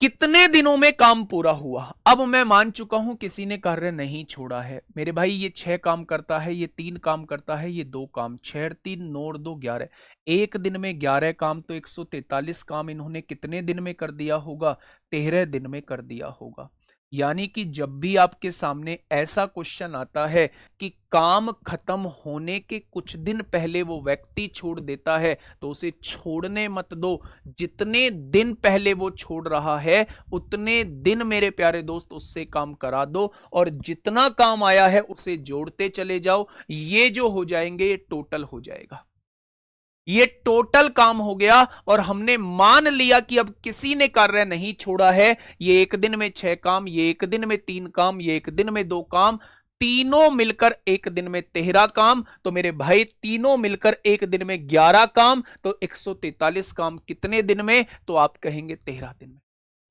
कितने दिनों में काम पूरा हुआ। अब मैं मान चुका हूं किसी ने कार्य नहीं छोड़ा है मेरे भाई। ये 6 काम करता है, ये 3 काम करता है, ये 2 काम, 6 और 3 9 और 2 11। एक दिन में 11 काम, तो 143 काम इन्होंने कितने दिन में कर दिया होगा? 13 दिन में कर दिया होगा। यानी कि जब भी आपके सामने ऐसा क्वेश्चन आता है कि काम खत्म होने के कुछ दिन पहले वो व्यक्ति छोड़ देता है, तो उसे छोड़ने मत दो। जितने दिन पहले वो छोड़ रहा है उतने दिन मेरे प्यारे दोस्त उससे काम करा दो, और जितना काम आया है उसे जोड़ते चले जाओ। ये जो हो जाएंगे ये टोटल हो जाएगा, ये टोटल काम हो गया। और हमने मान लिया कि अब किसी ने कार्य नहीं छोड़ा है। ये एक दिन में 6 काम, ये एक दिन में 3 काम, ये एक दिन में 2 काम, तीनों मिलकर एक दिन में 13 काम। तो मेरे भाई तीनों मिलकर एक दिन में 11 काम, तो 143 काम कितने दिन में? तो आप कहेंगे 13 दिन में।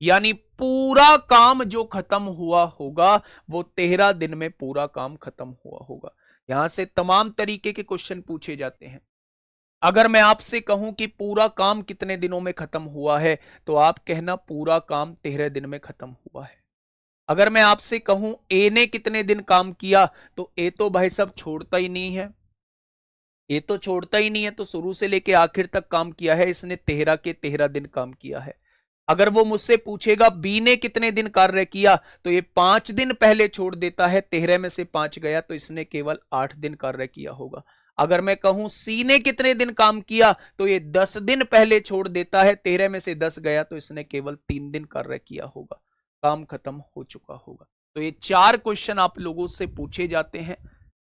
यानी पूरा काम जो खत्म हुआ होगा वो 13 दिन में पूरा काम खत्म हुआ होगा। यहां से तमाम तरीके के क्वेश्चन पूछे जाते हैं। अगर मैं आपसे कहूं कि पूरा काम कितने दिनों में खत्म हुआ है, तो आप कहना पूरा काम 13 दिन में खत्म हुआ है। अगर मैं आपसे कहूं ए ने कितने दिन काम किया, तो ए तो भाई साहब छोड़ता ही नहीं है, ए तो छोड़ता ही नहीं है, तो शुरू से लेके आखिर तक काम किया है इसने, 13 के 13 दिन काम किया है। अगर वो मुझसे पूछेगा बी ने कितने दिन कार्य किया, तो ये 5 दिन पहले छोड़ देता है, 13 में से 5 गया, तो इसने केवल 8 दिन कार्य किया होगा। अगर मैं कहूं सी ने कितने दिन काम किया, तो ये 10 दिन पहले छोड़ देता है, 13 में से 10 गया, तो इसने केवल 3 दिन कार्य किया होगा, काम खत्म हो चुका होगा। तो ये 4 क्वेश्चन आप लोगों से पूछे जाते हैं,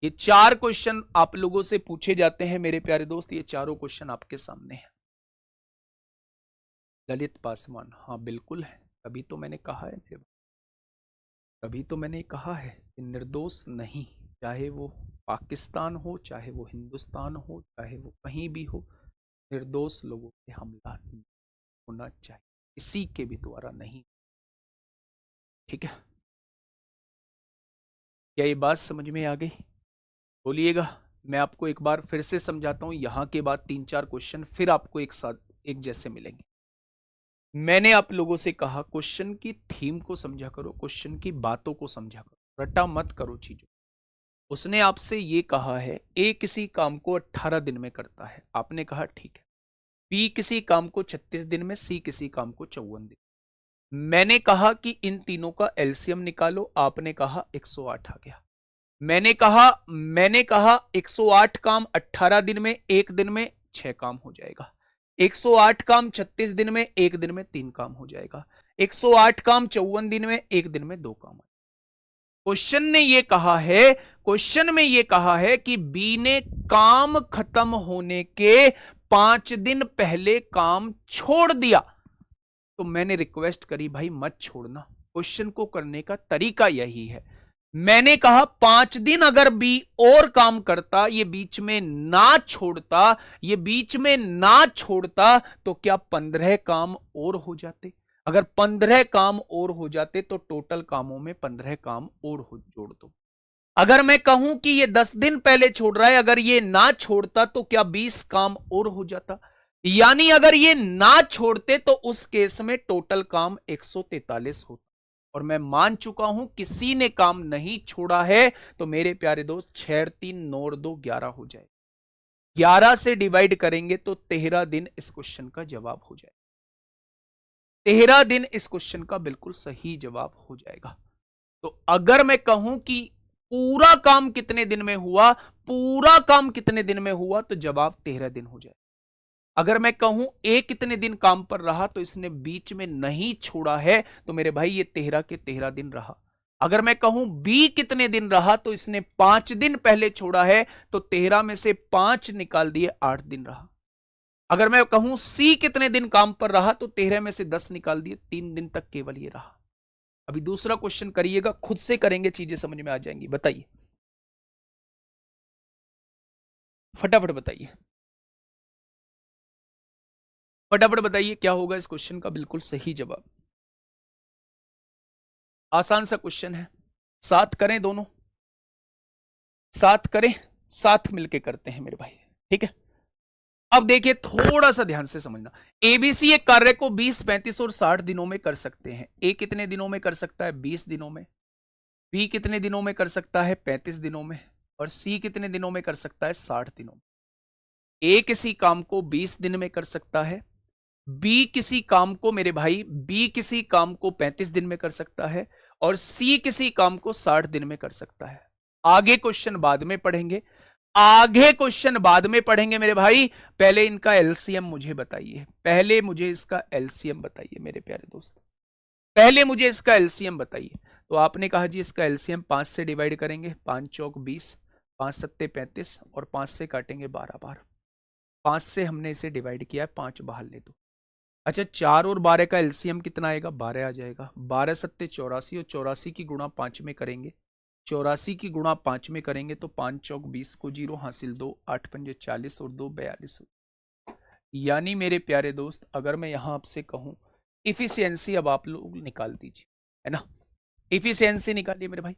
ये 4 क्वेश्चन आप लोगों से पूछे जाते हैं मेरे प्यारे दोस्त। ये चारों क्वेश्चन आपके सामने हैं। ललित पासवान, हाँ बिल्कुल है, तभी तो मैंने कहा है मेरे, तभी तो मैंने कहा है कि निर्दोष नहीं, चाहे वो पाकिस्तान हो, चाहे वो हिंदुस्तान हो, चाहे वो कहीं भी हो, निर्दोष लोगों पे हमला नहीं होना चाहिए, किसी के भी द्वारा नहीं। ठीक है, क्या ये बात समझ में आ गई? बोलिएगा। मैं आपको एक बार फिर से समझाता हूं, यहां के बाद 3-4 क्वेश्चन फिर आपको एक साथ एक जैसे मिलेंगे। मैंने आप लोगों से कहा क्वेश्चन की थीम को समझा करो, क्वेश्चन की बातों को समझा करो, रटा मत करो चीजों। उसने आपसे ये कहा है ए किसी काम को 18 दिन में करता है, आपने कहा ठीक है। बी किसी काम को 36 दिन में, सी किसी काम को 54 दिन। मैंने कहा कि इन तीनों का एलसीएम निकालो, आपने कहा 108 आ गया। मैंने कहा 108 काम 18 दिन में, एक दिन में 6 काम हो जाएगा। 108 काम 36 दिन में, एक दिन में 3 काम हो जाएगा। 108 काम 54 दिन में, एक दिन में 2 काम। क्वेश्चन में ये कहा है कि बी ने काम खत्म होने के 5 दिन पहले काम छोड़ दिया। तो मैंने रिक्वेस्ट करी भाई मत छोड़ना, क्वेश्चन को करने का तरीका यही है। मैंने कहा 5 दिन अगर बी और काम करता, ये बीच में ना छोड़ता, ये बीच में ना छोड़ता, तो क्या 15 काम और हो जाते? अगर 15 काम और हो जाते तो टोटल कामों में 15 काम और हो जोड़ दो। अगर मैं कहूं कि ये 10 दिन पहले छोड़ रहा है, अगर ये ना छोड़ता तो क्या 20 काम और हो जाता? यानी अगर ये ना छोड़ते तो उस केस में टोटल काम 143 होता। और मैं मान चुका हूं किसी ने काम नहीं छोड़ा है, तो मेरे प्यारे दोस्त 6 3 9 2 11 हो जाए। 11 से डिवाइड करेंगे तो 13 दिन इस क्वेश्चन का जवाब हो जाए। 13 दिन इस क्वेश्चन का बिल्कुल सही जवाब हो जाएगा। तो अगर मैं कहूं कि पूरा काम कितने दिन में हुआ, पूरा काम कितने दिन में हुआ, तो जवाब 13 दिन हो जाए। अगर मैं कहूं ए कितने दिन काम पर रहा, तो इसने बीच में नहीं छोड़ा है, तो मेरे भाई ये 13 के 13 दिन रहा। अगर मैं कहूं बी कितने दिन रहा, तो इसने 5 दिन पहले छोड़ा है, तो 13 में से 5 निकाल दिए, 8 दिन रहा। अगर मैं कहूं सी कितने दिन काम पर रहा, तो 13 में से 10 निकाल दिए, 3 दिन तक केवल ये रहा। अभी दूसरा क्वेश्चन करिएगा, खुद से करेंगे, चीजें समझ में आ जाएंगी। बताइए, फटाफट बताइए, फटाफट बताइए क्या होगा इस क्वेश्चन का बिल्कुल सही जवाब। आसान सा क्वेश्चन है, साथ करें दोनों, साथ करें, साथ मिलके करते हैं मेरे भाई, ठीक है। अब देखिए थोड़ा सा ध्यान से समझना, एबीसी एक कार्य को 20, 35 और 60 दिनों में कर सकते हैं। ए कितने दिनों में कर सकता है? 20 दिनों में। बी कितने दिनों में कर सकता है? 35 दिनों में। और सी कितने दिनों में कर सकता है? 60 दिनों में। ए किसी काम को 20 दिन में कर सकता है, बी किसी काम को मेरे भाई, बी किसी काम को 35 दिन में कर सकता है, और सी किसी काम को 60 दिन में कर सकता है। आगे क्वेश्चन बाद में पढ़ेंगे, आगे क्वेश्चन बाद में पढ़ेंगे मेरे भाई। पहले इनका एलसीएम मुझे बताइए, पहले मुझे इसका एलसीएम बताइए मेरे प्यारे दोस्त, पहले मुझे इसका एलसीएम बताइए। तो आपने कहा जी इसका एलसीएम 5 से डिवाइड करेंगे, 5 चौक 20, 5 सत्ते 35 और 5 से काटेंगे 12 बार। 5 से हमने इसे डिवाइड किया है, 5 बाहर ले दो। अच्छा 4 और 12 का एलसीएम कितना आएगा? 12 आ जाएगा। 12 सत्ते 84 और 84 की गुणा 5 में करेंगे, 84 की गुणा 5 में करेंगे तो 5 चौक 20 को 0 हासिल 2, 8 पंजे 40 और 2 42। यानी मेरे प्यारे दोस्त अगर मैं यहां आपसे कहूं इफिशियंसी, अब आप लोग निकाल दीजिए, है ना, इफिशियंसी निकालिए मेरे भाई।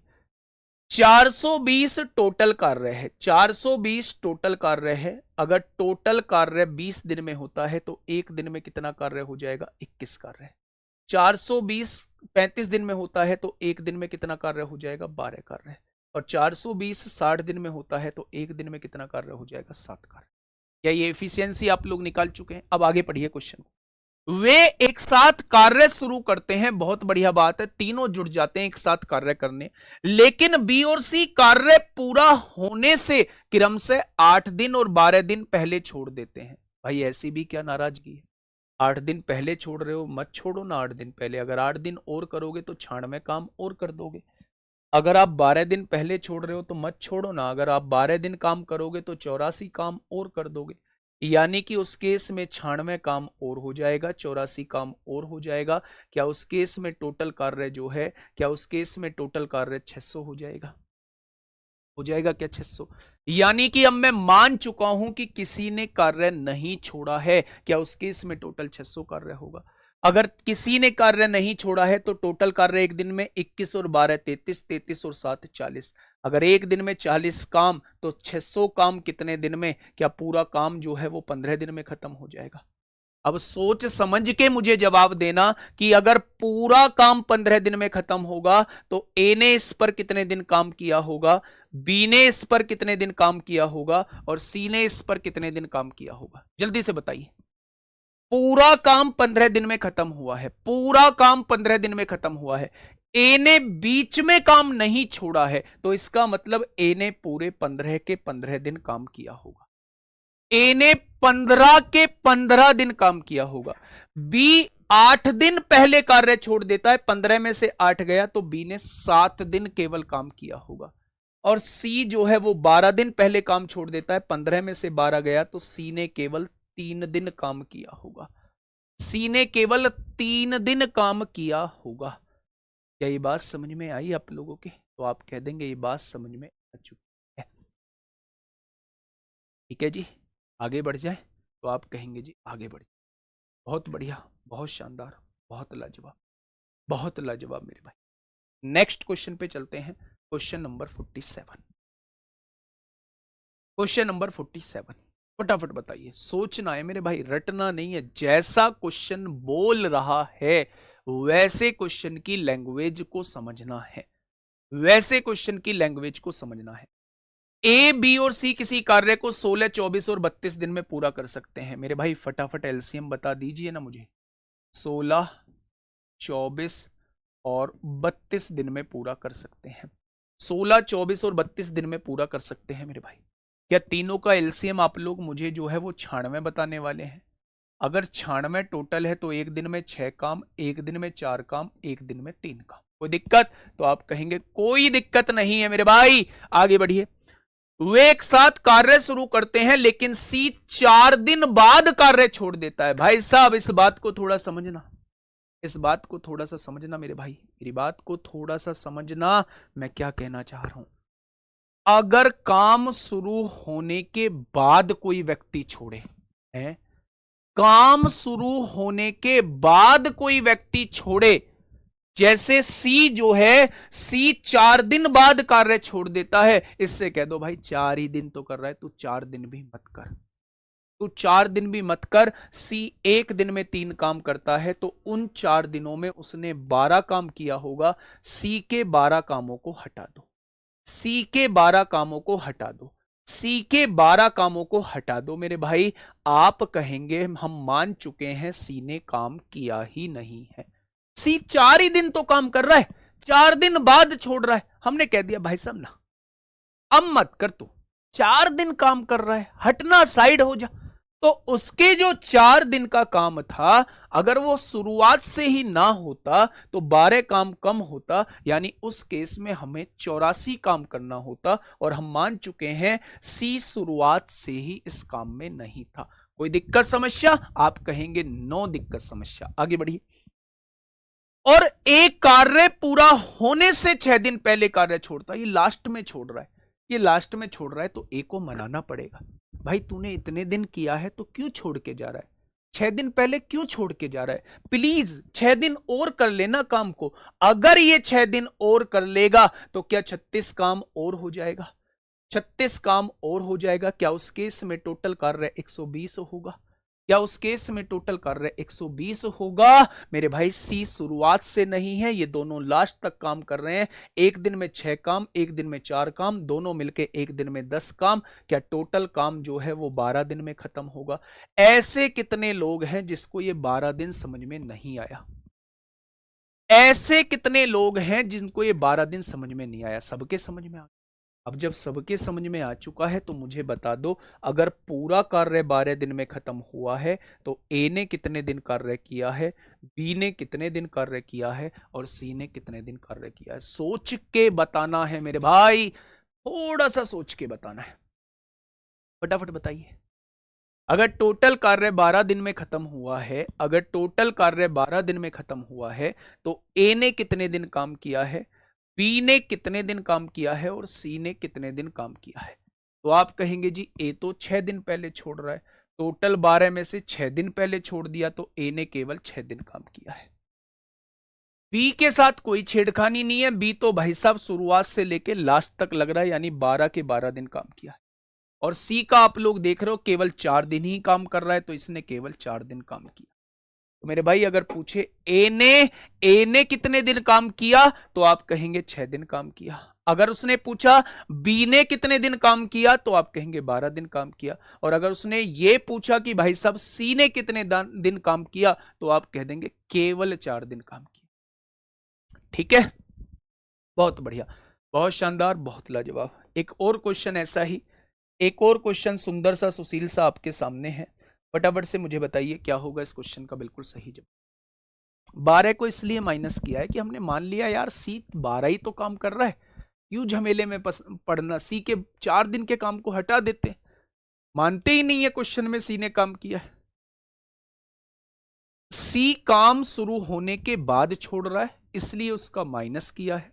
420 टोटल कार्य है, 420 टोटल कार्य है। अगर टोटल कार्य 20 दिन में होता है तो एक दिन में कितना कार्य हो जाएगा? 21 कार्य। 420 35 दिन में होता है तो एक दिन में कितना कार्य हो जाएगा? 12 कार्य। और 420 60 दिन में होता है तो एक दिन में कितना कार्य हो जाएगा? 7 कार्य। क्या ये एफिशिएंसी आप लोग निकाल चुके हैं? अब आगे पढ़िए क्वेश्चन। वे एक साथ कार्य शुरू करते हैं, बहुत बढ़िया बात है, तीनों जुट जाते हैं एक साथ कार्य करने, लेकिन बी और सी कार्य पूरा होने से क्रम से 8 दिन और 12 दिन पहले छोड़ देते हैं। भाई ऐसी भी क्या नाराजगी है? 8 दिन पहले छोड़ रहे हो, मत छोड़ो ना 8 दिन पहले। अगर 8 दिन और करोगे तो क्षण में काम और कर दोगे। अगर आप 12 दिन पहले छोड़ रहे हो तो मत छोड़ो ना, अगर आप 12 दिन काम करोगे तो 84 काम और कर दोगे। यानी कि उस केस में 96 काम और हो जाएगा, 84 काम और हो जाएगा। क्या उस केस में टोटल कार्य जो है, क्या उस केस में टोटल कार्य 600 हो जाएगा? हो जाएगा क्या 600? यानी कि अब मैं मान चुका हूं कि किसी ने कार्य नहीं छोड़ा है। क्या उस केस में टोटल 600 कार्य होगा? अगर किसी ने कार्य नहीं छोड़ा है तो टोटल कार्य एक दिन में 21 और 12 33, 33 और 7 40। अगर एक दिन में 40 काम तो 600 काम कितने दिन में? क्या पूरा काम जो है वो 15 दिन में खत्म हो जाएगा? अब सोच समझ के मुझे जवाब देना कि अगर पूरा काम 15 दिन में खत्म होगा तो ए ने इस पर कितने दिन काम किया होगा, बी ने इस पर कितने दिन काम किया होगा, और सी ने इस पर कितने दिन काम किया होगा? जल्दी से बताइए। पूरा काम 15 दिन में खत्म हुआ है, पूरा काम 15 दिन में खत्म हुआ है। ए ने बीच में काम नहीं छोड़ा है तो इसका मतलब ए ने पूरे 15 के 15 दिन काम किया होगा। ए ने 15 के 15 दिन काम किया होगा। बी 8 दिन पहले कार्य छोड़ देता है, 15 में से 8 गया तो बी ने 7 दिन केवल काम किया होगा। और सी जो है वो 12 दिन पहले काम छोड़ देता है, 15 में से 12 गया तो सी ने केवल 3 दिन काम किया होगा। सी ने केवल 3 दिन काम किया होगा। क्या ये बात समझ में आई आप लोगों के? तो आप कह देंगे ये बात समझ में आ चुकी है। ठीक है जी, आगे बढ़ जाए तो आप कहेंगे जी आगे बढ़ जाए। बहुत बढ़िया, बहुत शानदार, बहुत लाजवाब, बहुत लाजवाब मेरे भाई। नेक्स्ट क्वेश्चन पे चलते हैं, क्वेश्चन नंबर 47। क्वेश्चन नंबर 47 फटाफट बताइए, सोचना है मेरे भाई, रटना नहीं है। जैसा क्वेश्चन बोल रहा है वैसे क्वेश्चन की लैंग्वेज को समझना है, वैसे क्वेश्चन की लैंग्वेज को समझना है। ए बी और सी किसी कार्य को 16, 24 और 32 दिन में पूरा कर सकते हैं। मेरे भाई फटाफट एलसीएम बता दीजिए ना मुझे। 16, 24 और 32 दिन में पूरा कर सकते हैं। 16, 24 और 32 दिन में पूरा कर सकते हैं मेरे भाई। क्या तीनों का एलसीएम आप लोग मुझे जो है वो 96 बताने वाले हैं? अगर 96 टोटल है तो एक दिन में 6 काम, एक दिन में 4 काम, एक दिन में 3 काम। कोई दिक्कत? तो आप कहेंगे कोई दिक्कत नहीं है मेरे भाई, आगे बढ़िए। वे एक साथ कार्य शुरू करते हैं लेकिन सी 4 दिन बाद कार्य छोड़ देता है। भाई साहब इस बात को थोड़ा समझना, इस बात को थोड़ा सा समझना मेरे भाई, मेरी बात को थोड़ा सा समझना, मैं क्या कहना चाह रहा हूं। अगर काम शुरू होने के बाद कोई व्यक्ति छोड़े है, काम शुरू होने के बाद कोई व्यक्ति छोड़े, जैसे सी जो है, सी 4 दिन बाद कार्य छोड़ देता है, इससे कह दो भाई 4 ही दिन तो कर रहा है, तू 4 दिन भी मत कर, तो 4 दिन भी मत कर। सी एक दिन में 3 काम करता है, तो उन 4 दिनों में उसने 12 काम किया होगा। सी के 12 कामों को हटा दो, सी के 12 कामों को हटा दो, सी के 12 कामों को हटा दो मेरे भाई। आप कहेंगे हम मान चुके हैं सी ने काम किया ही नहीं है। सी 4 ही दिन तो काम कर रहा है, 4 दिन बाद छोड़ रहा है। हमने कह दिया भाई साहब ना, अब मत कर तू, 4 दिन काम कर रहा है, हटना, साइड हो जा। तो उसके जो 4 दिन का काम था, अगर वो शुरुआत से ही ना होता तो 12 काम कम होता, यानी उस केस में हमें 84 काम करना होता। और हम मान चुके हैं सी शुरुआत से ही इस काम में नहीं था। कोई दिक्कत समस्या? आप कहेंगे नो दिक्कत समस्या। आगे बढ़िए। और एक कार्य पूरा होने से 6 दिन पहले कार्य छोड़ता, ये लास्ट में छोड़ रहा है, ये लास्ट में छोड़ रहा है, तो ए को मनाना पड़ेगा। भाई तूने इतने दिन किया है तो क्यों छोड़ के जा रहा है, 6 दिन पहले क्यों छोड़ के जा रहा है? प्लीज 6 दिन और कर लेना काम को। अगर ये 6 दिन और कर लेगा तो क्या 36 काम और हो जाएगा? 36 काम और हो जाएगा। क्या उस केस में टोटल कार्य 120 होगा? क्या उस केस में टोटल कार्य 120 होगा? मेरे भाई सी शुरुआत से नहीं है, ये दोनों लास्ट तक काम कर रहे हैं। एक दिन में 6 काम, एक दिन में 4 काम, दोनों मिलके एक दिन में 10 काम। क्या टोटल काम जो है वो 12 दिन में खत्म होगा? ऐसे कितने लोग हैं जिसको ये 12 दिन समझ में नहीं आया? ऐसे कितने लोग हैं जिनको ये 12 दिन समझ में नहीं आया? सबके समझ में आ। अब जब सबके समझ में आ चुका है तो मुझे बता दो, अगर पूरा कार्य 12 दिन में खत्म हुआ है तो ए ने कितने दिन कार्य किया है, बी ने कितने दिन कार्य किया है, और सी ने कितने दिन कार्य किया है? सोच के बताना है मेरे भाई, थोड़ा सा सोच के बताना है। फटाफट बताइए। अगर टोटल कार्य 12 दिन में खत्म हुआ है, अगर टोटल कार्य 12 दिन में खत्म हुआ है, तो ए ने कितने दिन काम किया है, बी ने कितने दिन काम किया है, और सी ने कितने दिन काम किया है? तो आप कहेंगे जी ए तो 6 दिन पहले छोड़ रहा है, टोटल 12 में से 6 दिन पहले छोड़ दिया, तो ए ने केवल 6 दिन काम किया है। बी के साथ कोई छेड़खानी नहीं है, बी तो भाई साहब शुरुआत से लेके लास्ट तक लग रहा है, यानी 12 के 12 दिन काम किया है। और सी का आप लोग देख रहे हो केवल 4 दिन ही काम कर रहा है, तो इसने केवल 4 दिन काम किया। तो मेरे भाई अगर पूछे ए ने कितने दिन काम किया, तो आप कहेंगे 6 दिन काम किया। अगर उसने पूछा बी ने कितने दिन काम किया, तो आप कहेंगे 12 दिन काम किया। और अगर उसने ये पूछा कि भाई साहब सी ने कितने दिन काम किया, तो आप कह देंगे केवल 4 दिन काम किया। ठीक है, बहुत बढ़िया, बहुत शानदार, बहुत लाजवाब। एक और क्वेश्चन ऐसा ही, एक और क्वेश्चन सुंदर सा, सुशील सा आपके सामने है। फटाफट से मुझे बताइए क्या होगा इस क्वेश्चन का बिल्कुल सही जवाब। 12 को इसलिए माइनस किया है कि हमने मान लिया यार सी 12 ही तो काम कर रहा है, क्यों झमेले में पड़ना, सी के 4 दिन के काम को हटा देते। मानते ही नहीं है क्वेश्चन में सी ने काम किया है। सी काम शुरू होने के बाद छोड़ रहा है, इसलिए उसका माइनस किया है।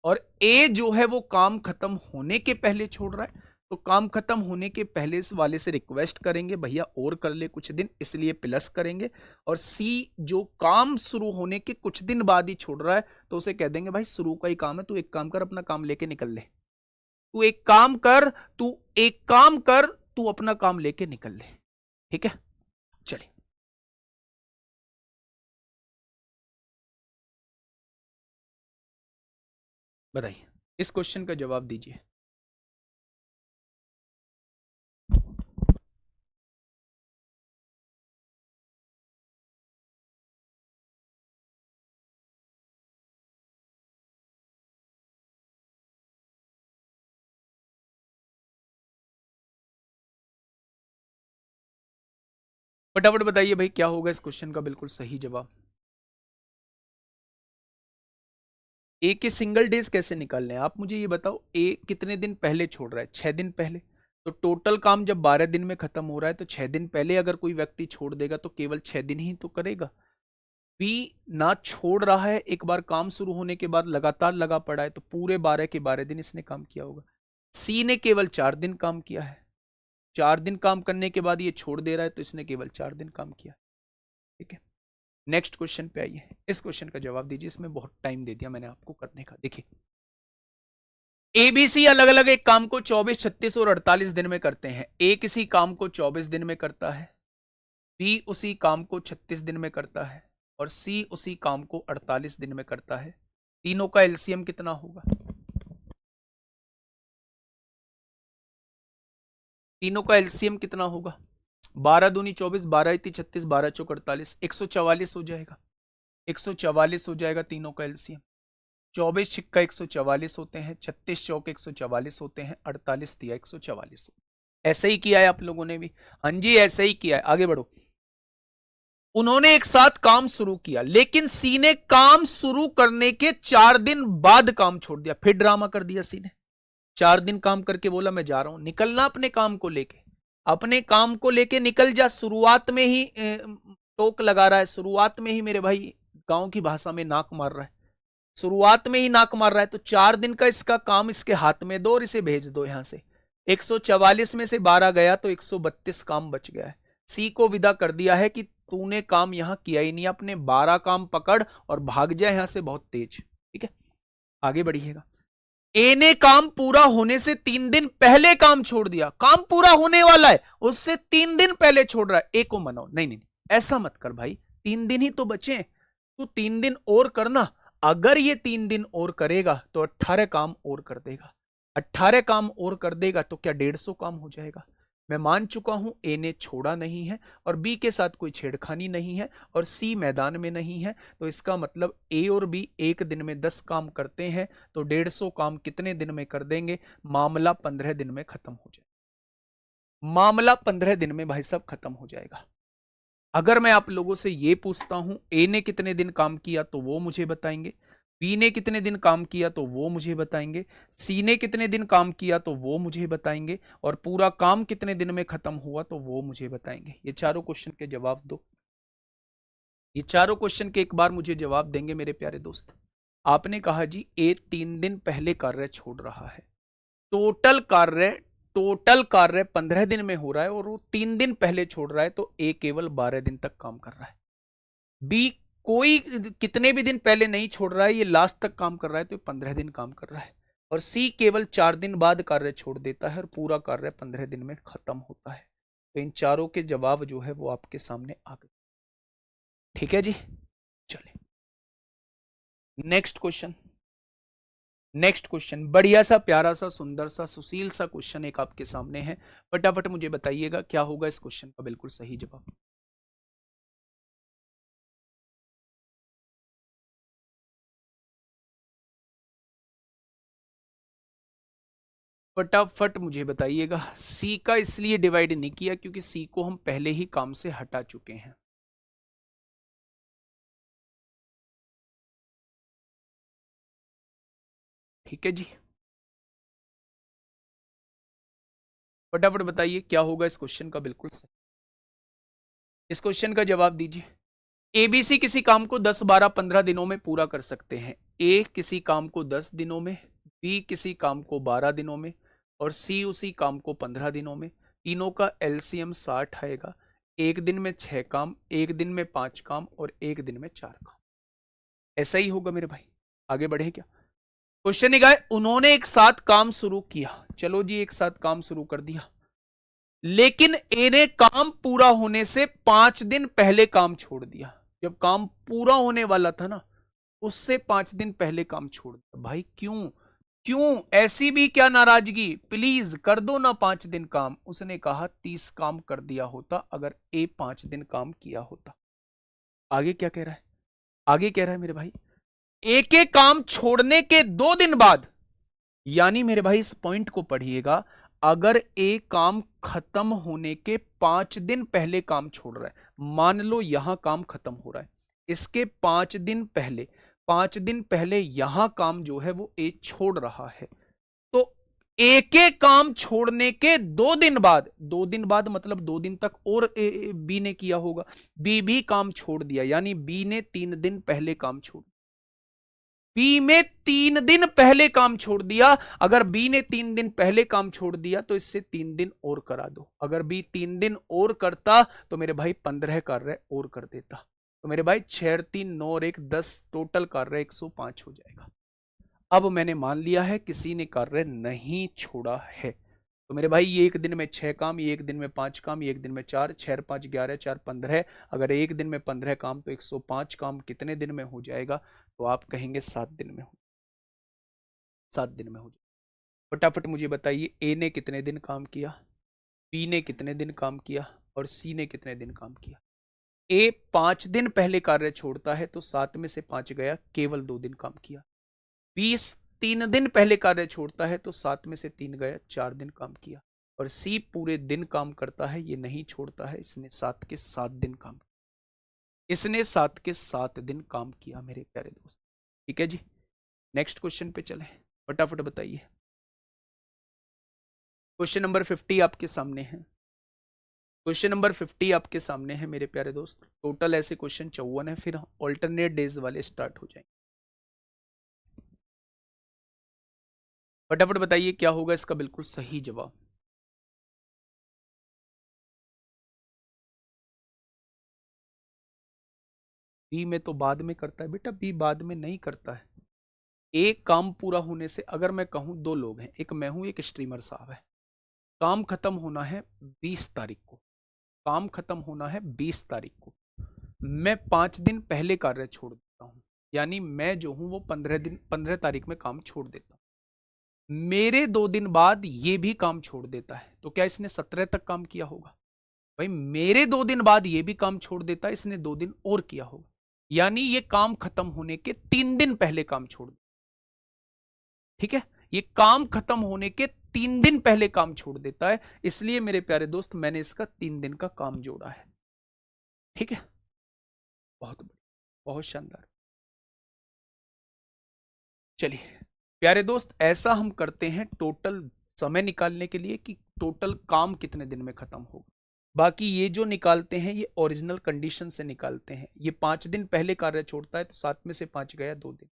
और ए जो है वो काम खत्म होने के पहले छोड़ रहा है, तो काम खत्म होने के पहले इस वाले से रिक्वेस्ट करेंगे भैया और कर ले कुछ दिन, इसलिए प्लस करेंगे। और सी जो काम शुरू होने के कुछ दिन बाद ही छोड़ रहा है, तो उसे कह देंगे भाई शुरू का ही काम है, तू एक काम कर, अपना काम लेके निकल ले, तू एक काम कर, तू एक काम कर, तू अपना काम लेके निकल ले। ठीक है, चलिए बताइए, इस क्वेश्चन का जवाब दीजिए। फटाफट बताइए भाई क्या होगा इस क्वेश्चन का बिल्कुल सही जवाब। ए के सिंगल डेज कैसे निकालने हैं आप मुझे ये बताओ। ए कितने दिन पहले छोड़ रहा है, 6 दिन पहले। तो टोटल काम जब 12 दिन में खत्म हो रहा है, तो 6 दिन पहले अगर कोई व्यक्ति छोड़ देगा तो केवल 6 दिन ही तो करेगा। बी ना छोड़ रहा है, एक बार काम शुरू होने के बाद लगातार लगा पड़ा है, तो पूरे 12 के 12 दिन इसने काम किया होगा। सी ने केवल 4 दिन काम किया है, 4 दिन काम करने के बाद ये छोड़ दे रहा है, तो इसने केवल 4 दिन काम किया। ठीक है, नेक्स्ट क्वेश्चन पे आइए, इस क्वेश्चन का जवाब दीजिए। इसमें बहुत टाइम दे दिया मैंने आपको करने का। देखिए एबीसी अलग अलग एक काम को 24, 36 और 48 दिन में करते हैं। ए किसी काम को 24 दिन में करता है, बी उसी काम को 36 दिन में करता है और सी उसी काम को 48 दिन में करता है। तीनों का एलसीएम कितना होगा? तीनों का एलसीएम कितना होगा? 12 दूनी 24, 12 इतनी 36, 12 चौक 48, 144 हो जाएगा। 144 हो जाएगा तीनों का एलसीएम। 24 छिक्का 144 होते हैं, 36 चौक 144 होते हैं, 48 दिया 144। ऐसे ही किया है आप लोगों ने भी? हाँ जी, ऐसे ही किया है। आगे बढ़ो। उन्होंने एक साथ काम शुरू किया, लेकिन सी ने काम शुरू करने के 4 दिन बाद काम छोड़ दिया। फिर ड्रामा कर दिया सी ने। 4 दिन काम करके बोला मैं जा रहा हूं। निकलना अपने काम को लेके, अपने काम को लेके निकल जा। शुरुआत में ही टोक लगा रहा है, शुरुआत में ही मेरे भाई गांव की भाषा में नाक मार रहा है, शुरुआत में ही नाक मार रहा है। तो 4 दिन का इसका काम इसके हाथ में दो और इसे भेज दो यहां से। 144 में से 12 गया तो 132 काम बच गया है। सी को विदा कर दिया है कि तूने काम यहां किया ही नहीं, अपने 12 काम पकड़ और भाग जाए यहां से बहुत तेज। ठीक है, आगे बढ़िएगा। ए ने काम पूरा होने से 3 दिन पहले काम छोड़ दिया। काम पूरा होने वाला है, उससे 3 दिन पहले छोड़ रहा है। ए को मनाओ। नहीं नहीं, ऐसा मत कर भाई, 3 दिन ही तो बचे, तू 3 दिन और करना। अगर ये 3 दिन और करेगा तो 18 काम और कर देगा। 18 काम और कर देगा तो क्या 150 काम हो जाएगा। मैं मान चुका हूं ए ने छोड़ा नहीं है और बी के साथ कोई छेड़खानी नहीं है और सी मैदान में नहीं है। तो इसका मतलब ए और बी एक दिन में 10 काम करते हैं तो 150 काम कितने दिन में कर देंगे? मामला 15 दिन में खत्म हो जाएगा। मामला 15 दिन में भाई साहब खत्म हो जाएगा। अगर मैं आप लोगों से यह पूछता हूं ए ने कितने दिन काम किया तो वो मुझे बताएंगे, बी ने कितने दिन काम किया तो वो मुझे बताएंगे, सी ने कितने दिन काम किया तो वो मुझे बताएंगे, और पूरा काम कितने दिन में खत्म हुआ तो वो मुझे बताएंगे। ये चारों क्वेश्चन के जवाब दो। ये चारों क्वेश्चन के एक बार मुझे जवाब देंगे मेरे प्यारे दोस्त। आपने कहा जी ए 3 दिन पहले कार्य छोड़ रहा है। टोटल कार्य, टोटल कार्य 15 दिन में हो रहा है और वो 3 दिन पहले छोड़ रहा है, तो ए केवल 12 दिन तक काम कर रहा है। बी कोई कितने भी दिन पहले नहीं छोड़ रहा है, ये लास्ट तक काम कर रहा है तो 15 दिन काम कर रहा है। और सी केवल 4 दिन बाद कार्य छोड़ देता है और पूरा कार्य 15 दिन में खत्म होता है। तो इन चारों के जवाब जो है वो आपके सामने आ गए। ठीक है जी, चलिए नेक्स्ट क्वेश्चन। नेक्स्ट क्वेश्चन बढ़िया सा, प्यारा सा, सुंदर सा, सुशील सा क्वेश्चन एक आपके सामने है। फटाफट मुझे बताइएगा क्या होगा इस क्वेश्चन का बिल्कुल सही जवाब। फटाफट मुझे बताइएगा। सी का इसलिए डिवाइड नहीं किया क्योंकि सी को हम पहले ही काम से हटा चुके हैं। ठीक है जी, फटाफट बताइए क्या होगा इस क्वेश्चन का बिल्कुल सही। इस क्वेश्चन का जवाब दीजिए। एबीसी किसी काम को 10, 12, 15 दिनों में पूरा कर सकते हैं। ए किसी काम को 10 दिनों में, बी किसी काम को 12 दिनों में और सी उसी काम को 15 दिनों में। तीनों का एलसीएम 60 आएगा। एक दिन में 6 काम, एक दिन में 5 काम और एक दिन में 4 काम। ऐसा ही होगा मेरे भाई। आगे बढ़े क्या? क्वेश्चन एक है, उन्होंने एक साथ काम शुरू किया। चलो जी, एक साथ काम शुरू कर दिया, लेकिन ए ने काम पूरा होने से 5 दिन पहले काम छोड़ दिया। जब काम पूरा होने वाला था ना, उससे 5 दिन पहले काम छोड़ दिया। भाई क्यों? क्यों ऐसी भी क्या नाराजगी? प्लीज कर दो ना 5 दिन काम। उसने कहा 30 काम कर दिया होता अगर ए 5 दिन काम किया होता। आगे क्या कह रहा है? आगे कह रहा है मेरे भाई, ए के काम छोड़ने के 2 दिन बाद, यानी मेरे भाई इस पॉइंट को पढ़िएगा, अगर ए काम खत्म होने के 5 दिन पहले काम छोड़ रहा है, मान लो यहां काम खत्म हो रहा है, इसके 5 दिन पहले, 5 दिन पहले यहां काम जो है वो ए छोड़ रहा है, तो ए के काम छोड़ने के 2 दिन बाद, 2 दिन बाद मतलब 2 दिन तक और बी ने किया होगा, बी भी काम छोड़ दिया, यानी बी ने 3 दिन पहले काम छोड़, बी में 3 दिन पहले काम छोड़ दिया। अगर बी ने 3 दिन पहले काम छोड़ दिया तो इससे 3 दिन और करा दो। अगर बी 3 दिन और करता तो मेरे भाई 15 कार्य और कर देता। तो मेरे भाई 6 3 9 और 1 10, टोटल कार्य 105 हो जाएगा। अब मैंने मान लिया है किसी ने कार्य नहीं छोड़ा है। तो मेरे भाई ये एक दिन में 6 काम, ये एक दिन में 5 काम, ये एक दिन में 4, 6 5 11, 4 15। अगर एक दिन में 15 काम तो 105 काम कितने दिन में हो जाएगा? तो आप कहेंगे 7 दिन में हो, 7 दिन में हो जाएगा। फटाफट मुझे बताइए, ए ने कितने दिन काम किया, बी ने कितने दिन काम किया और सी ने कितने दिन काम किया? ए 5 दिन पहले कार्य छोड़ता है तो 7 में से 5 गया, केवल 2 दिन काम किया। 3 दिन पहले कार्य छोड़ता है तो 7 में से 3 गया, 4 दिन काम किया। और सी पूरे दिन काम करता है, ये नहीं छोड़ता है, इसने 7 के 7 दिन काम किया। इसने 7 के 7 दिन काम किया मेरे प्यारे दोस्त। ठीक है जी, नेक्स्ट क्वेश्चन पे चले, फटाफट बताइए। क्वेश्चन नंबर 50 आपके सामने है। क्वेश्चन नंबर 50 आपके सामने है मेरे प्यारे दोस्त। टोटल ऐसे क्वेश्चन 54 है, फिर ऑल्टरनेट डेज वाले स्टार्ट हो जाएंगे। फटाफट बताइए क्या होगा इसका बिल्कुल सही जवाब। बी में तो बाद में करता है बेटा, बी बाद में नहीं करता है। एक काम पूरा होने से, अगर मैं कहूं 2 लोग हैं, एक मैं हूं एक स्ट्रीमर साहब है, काम खत्म होना है 20 तारीख को, काम खत्म होना है 20 तारीख को, मैं 5 दिन पहले कार्य छोड़ देता हूं, यानी मैं जो हूं वो 15 तारीख में काम छोड़ देता हूं। मेरे 2 दिन बाद ये भी काम छोड़ देता है, तो क्या इसने 17 तक काम किया होगा? भाई मेरे 2 दिन बाद ये भी काम छोड़ देता है, इसने 2 दिन और किया होगा, यानी ये काम खत्म होने के 3 दिन पहले काम छोड़। ठीक है, ये काम खत्म होने के 3 दिन पहले काम छोड़ देता है, इसलिए मेरे प्यारे दोस्त मैंने इसका 3 दिन का काम जोड़ा है। ठीक है, बहुत बढ़िया, बहुत शानदार। चलिए प्यारे दोस्त, ऐसा हम करते हैं टोटल समय निकालने के लिए कि टोटल काम कितने दिन में खत्म होगा। बाकी ये जो निकालते हैं ये ओरिजिनल कंडीशन से निकालते हैं। ये 5 दिन पहले कार्य छोड़ता है तो 7 में से 5 गया 2 दिन।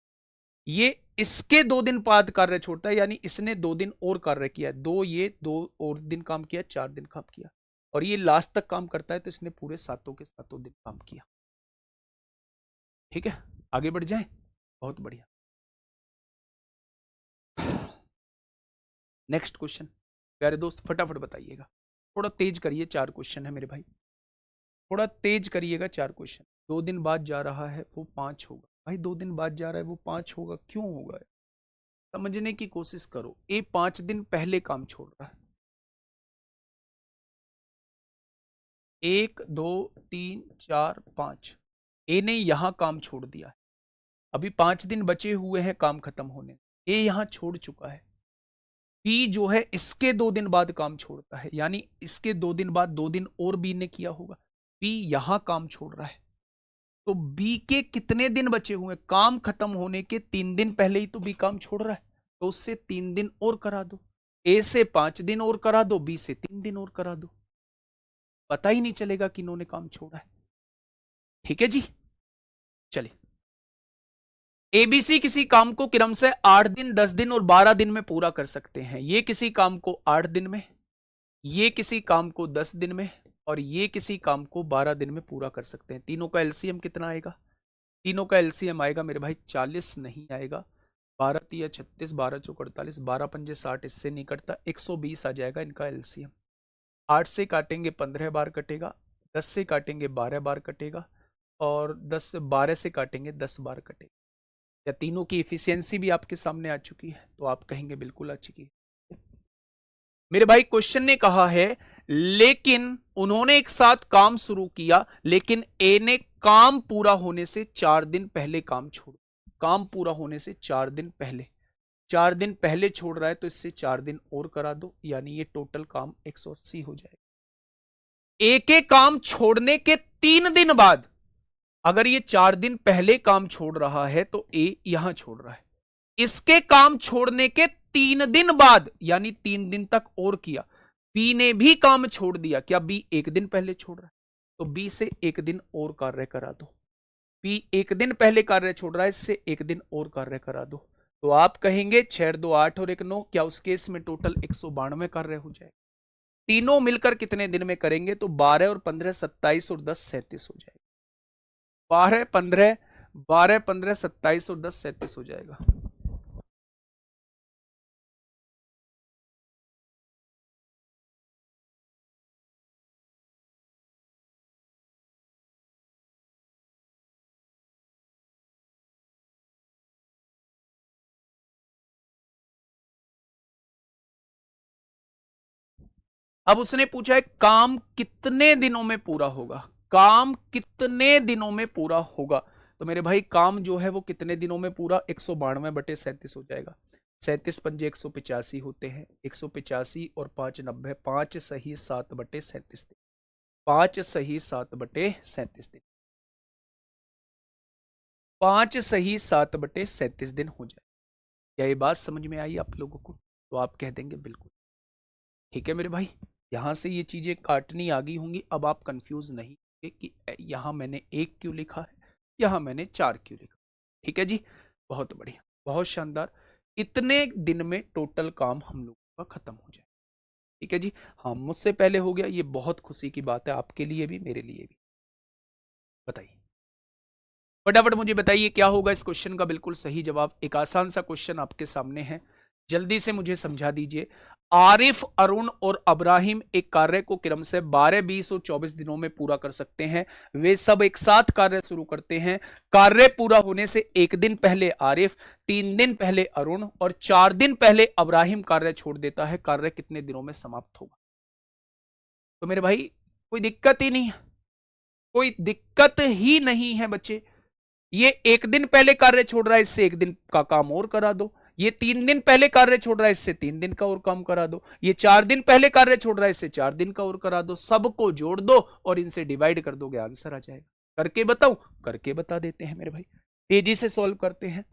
ये इसके 2 दिन बाद कार्य छोड़ता है, यानी इसने 2 दिन और कार्य किया, 2 ये 2 और दिन काम किया, 4 दिन काम किया, और ये लास्ट तक काम करता है तो इसने पूरे 7 के 7 दिन काम किया। ठीक है, आगे बढ़ जाए, बहुत बढ़िया। नेक्स्ट क्वेश्चन प्यारे दोस्त फटाफट बताइएगा, थोड़ा तेज करिए, 4 क्वेश्चन है मेरे भाई, थोड़ा तेज करिएगा। 4 क्वेश्चन, 2 दिन बाद जा रहा है वो 5 होगा, भाई 2 दिन बाद जा रहा है वो 5 होगा, क्यों होगा समझने की कोशिश करो। ए 5 दिन पहले काम छोड़ रहा है, 1 2 3 4 5, ए ने यहां काम छोड़ दिया है, अभी 5 दिन बचे हुए हैं काम खत्म होने, ए यहां छोड़ चुका है। बी जो है इसके 2 दिन बाद काम छोड़ता है, यानी इसके 2 दिन बाद 2 दिन और बी ने किया होगा, बी यहां काम छोड़ रहा है, तो बी के कितने दिन बचे हुए? काम खत्म होने के 3 दिन पहले ही तो बी काम छोड़ रहा है, तो उससे 3 दिन और करा दो, ए से 5 दिन और करा दो, बी से 3 दिन और करा दो, पता ही नहीं चलेगा कि इन्होंने काम छोड़ा है। ठीक है जी, चलिए। एबीसी किसी काम को क्रम से 8 दिन, 10 दिन और 12 दिन में पूरा कर सकते हैं। ये किसी काम को 8 दिन में, ये किसी काम को 10 दिन में, और ये किसी काम को 12 दिन में पूरा कर सकते हैं। तीनों का एलसीएम कितना आएगा? तीनों का एलसीएम आएगा मेरे भाई 40 नहीं आएगा, 12 तिया 36, 12 चौक 48, 12 पंजे 60, इससे नहीं कटता, 120 आ जाएगा इनका एलसीएम। 8 से काटेंगे 15 बार कटेगा, 10 से काटेंगे 12 बार कटेगा, और 12 से काटेंगे 10 बार कटेगा। या तीनों की इफिशियंसी भी आपके सामने आ चुकी है, तो आप कहेंगे बिल्कुल आ चुकी है। मेरे भाई क्वेश्चन ने कहा है लेकिन उन्होंने एक साथ काम शुरू किया, लेकिन ए ने काम पूरा होने से 4 दिन पहले काम छोड़, काम पूरा होने से 4 दिन पहले, 4 दिन पहले छोड़ रहा है तो इससे 4 दिन और करा दो, यानी ये टोटल काम 180 हो जाएगा। ए के काम छोड़ने के 3 दिन बाद, अगर ये 4 दिन पहले काम छोड़ रहा है तो ए यहां छोड़ रहा है, इसके काम छोड़ने के 3 दिन बाद, यानी 3 दिन तक और किया, बी ने भी काम छोड़ दिया, क्या बी 1 दिन पहले छोड़ रहा है? तो बी से 1 दिन और कार्य करा दो, बी 1 दिन पहले कार्य छोड़ रहा है, इससे 1 दिन और कार्य करा दो, तो आप कहेंगे 6 2 8 और 1 9, क्या उस केस में टोटल 192 कार्य हो जाए? तीनों मिलकर कितने दिन में करेंगे? तो 12 और 15 27 और 10 37 हो जाएगा, 12 15 27 और 10 37 हो जाएगा। अब उसने पूछा है काम कितने दिनों में पूरा होगा, काम कितने दिनों में पूरा होगा। तो मेरे भाई काम जो है वो कितने दिनों में पूरा, 192/37 हो जाएगा। 37 पंजे 185 होते हैं, 185 और 5 90, 5 सही 7/37 दिन, 5 सही 7/37 दिन, 5 सही 7/37 दिन हो जाए। क्या ये बात समझ में आई आप लोगों को? तो आप कह देंगे बिल्कुल। ठीक है मेरे भाई, यहां से ये चीजें काटनी आ गई होंगी। अब आप कंफ्यूज नहीं होंगे कि यहां मैंने 1 क्यों लिखा है, यहां मैंने 4 क्यों लिखा। ठीक है जी, बहुत बढ़िया, बहुत शानदार। इतने दिन में टोटल काम हम लोगों का खत्म हो जाए। ठीक है जी, हाँ मुझसे पहले हो गया, ये बहुत खुशी की बात है आपके लिए भी मेरे लिए भी। बताइए फटाफट मुझे बताइए क्या होगा इस क्वेश्चन का बिल्कुल सही जवाब। एक आसान सा क्वेश्चन आपके सामने है, जल्दी से मुझे समझा दीजिए। आरिफ, अरुण और अब्राहिम एक कार्य को क्रम से 12, 20 और 24 दिनों में पूरा कर सकते हैं। वे सब एक साथ कार्य शुरू करते हैं। कार्य पूरा होने से 1 दिन पहले आरिफ, 3 दिन पहले अरुण और 4 दिन पहले अब्राहिम कार्य छोड़ देता है। कार्य कितने दिनों में समाप्त होगा? तो मेरे भाई कोई दिक्कत ही नहीं है, कोई दिक्कत ही नहीं है बच्चे। ये 1 दिन पहले कार्य छोड़ रहा है, इससे 1 दिन का काम और करा दो। ये 3 दिन पहले कार्य छोड़ रहा है, इससे 3 दिन का और काम करा दो। ये 4 दिन पहले कार्य छोड़ रहा है, इससे 4 दिन का और करा दो। सबको जोड़ दो और इनसे डिवाइड कर दोगे, आंसर आ जाएगा। करके बताऊं? करके बता देते हैं मेरे भाई, तेजी से सॉल्व करते हैं।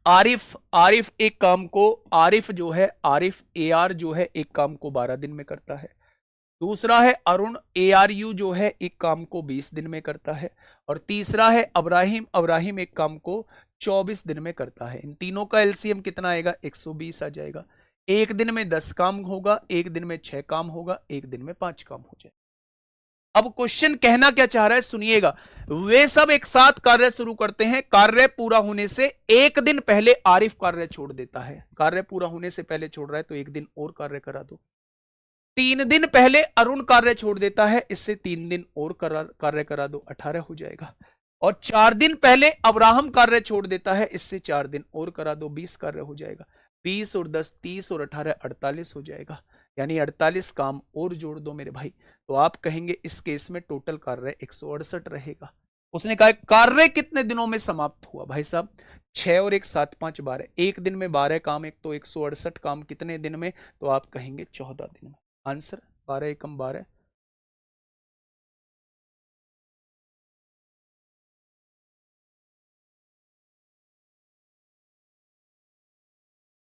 आरिफ, आरिफ एक काम को, आरिफ जो है, आरिफ ए आर जो है एक काम को 12 दिन में करता है। दूसरा है अरुण, ए आर यू जो है एक काम को 20 दिन में करता है। और तीसरा है अब्राहिम, अब्राहिम एक काम को 24 दिन में करता है। इन तीनों का एलसीएम कितना आएगा? 120 आ जाएगा। एक दिन में 10 काम होगा, एक दिन में 6 काम होगा, एक दिन में 5 काम हो जाए। अब क्वेश्चन कहना क्या चाह रहा है सुनिएगा। वे सब एक साथ कार्य शुरू करते हैं। कार्य पूरा होने से 1 दिन पहले आरिफ कार्य छोड़ देता है। कार्य पूरा होने से पहले छोड़ रहा है तो 1 दिन और कार्य करा दो। 3 दिन पहले अरुण कार्य छोड़ देता है, इससे 3 दिन और कार्य करा दो, 18 हो जाएगा। और 4 दिन पहले अब्राहम कार्य छोड़ देता है, इससे 4 दिन और करा दो, 20 कार्य हो जाएगा। 20 और 10 30 और 18 48 हो जाएगा। यानी 48 काम और जोड़ दो मेरे भाई। तो आप कहेंगे इस केस में टोटल कार्य 168 रहेगा। उसने कहा कार्य कितने दिनों में समाप्त हुआ? भाई साहब 6 और 1 7 5 12, एक दिन में 12 काम, एक तो 168 काम कितने दिन में? तो आप कहेंगे 14 दिन में। आंसर 12 एकम 12।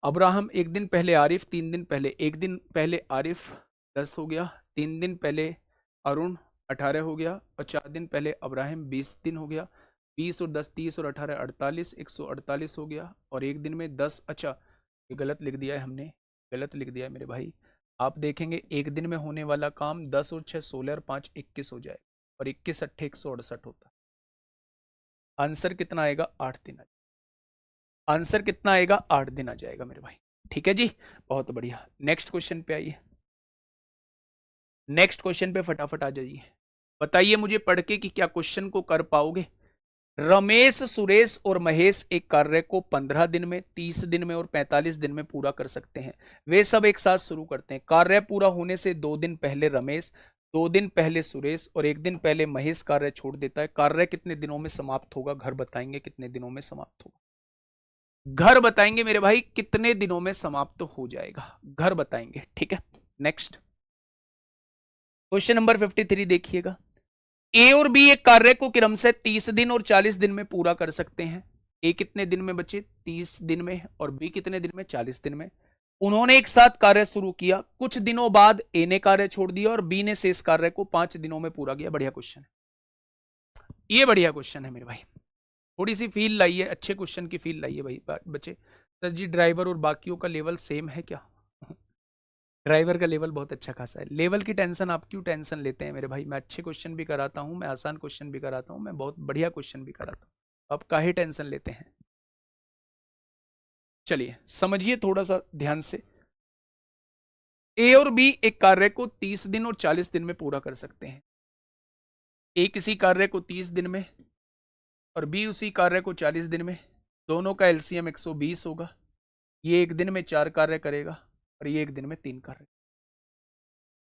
अब्राहम 1 दिन पहले आरिफ, 3 दिन पहले, 1 दिन पहले आरिफ 10 हो गया, 3 दिन पहले अरुण 18 हो गया और 4 दिन पहले अब्राहिम 20 दिन हो गया। 20 और 10 30 और 18 48, 148 हो गया। और एक दिन में 10, अच्छा ये गलत लिख दिया है हमने, गलत लिख दिया है मेरे भाई। आप देखेंगे एक दिन में होने वाला काम 10 और 6 16 और 5 21 हो जाए, और 21 अट्ठे 168 होता। आंसर कितना आएगा? 8 दिन। आंसर कितना आएगा? 8 दिन आ जाएगा मेरे भाई। ठीक है जी, बहुत बढ़िया। नेक्स्ट क्वेश्चन पे आइए, नेक्स्ट क्वेश्चन पे फटाफट आ जाइए। बताइए मुझे पढ़ के कि क्या क्वेश्चन को कर पाओगे। रमेश, सुरेश और महेश एक कार्य को 15 दिन में, 30 दिन में और 45 दिन में पूरा कर सकते हैं। वे सब एक साथ शुरू करते हैं। कार्य पूरा होने से 2 दिन पहले रमेश, 2 दिन पहले सुरेश और 1 दिन पहले महेश कार्य छोड़ देता है। कार्य कितने दिनों में समाप्त होगा? घर बताएंगे कितने दिनों में समाप्त होगा। घर बताएंगे मेरे भाई कितने दिनों में समाप्त हो जाएगा, घर बताएंगे। ठीक है, नेक्स्ट क्वेश्चन नंबर 53 देखिएगा। ए और बी एक कार्य को क्रम से 30 दिन और 40 दिन में पूरा कर सकते हैं। ए कितने दिन में बचे? 30 दिन में। और बी कितने दिन में? 40 दिन में। उन्होंने एक साथ कार्य शुरू किया। कुछ दिनों बाद ए ने कार्य छोड़ दिया और बी ने शेष कार्य को 5 दिनों में पूरा किया। बढ़िया क्वेश्चन है, ये बढ़िया क्वेश्चन है मेरे भाई। थोड़ी सी फील लाइए, अच्छे क्वेश्चन की फील लाइए भाई बच्चे। सर जी ड्राइवर और बाकियों का लेवल सेम है क्या? ड्राइवर का लेवल बहुत अच्छा खासा है। लेवल की टेंशन आप क्यों टेंशन लेते हैं मेरे भाई? मैं अच्छे क्वेश्चन भी कराता हूँ, मैं आसान क्वेश्चन भी कराता हूँ, मैं बहुत बढ़िया क्वेश्चन भी कराता हूँ। आप काहे टेंशन लेते हैं? चलिए समझिए थोड़ा सा ध्यान से। ए और बी एक कार्य को 30 दिन और 40 दिन में पूरा कर सकते हैं। ए किसी कार्य को 30 दिन में और बी उसी कार्य को 40 दिन में। दोनों का एलसीएम 120 होगा। ये एक दिन में 4 कार्य करेगा और ये एक दिन में 3 कार्य।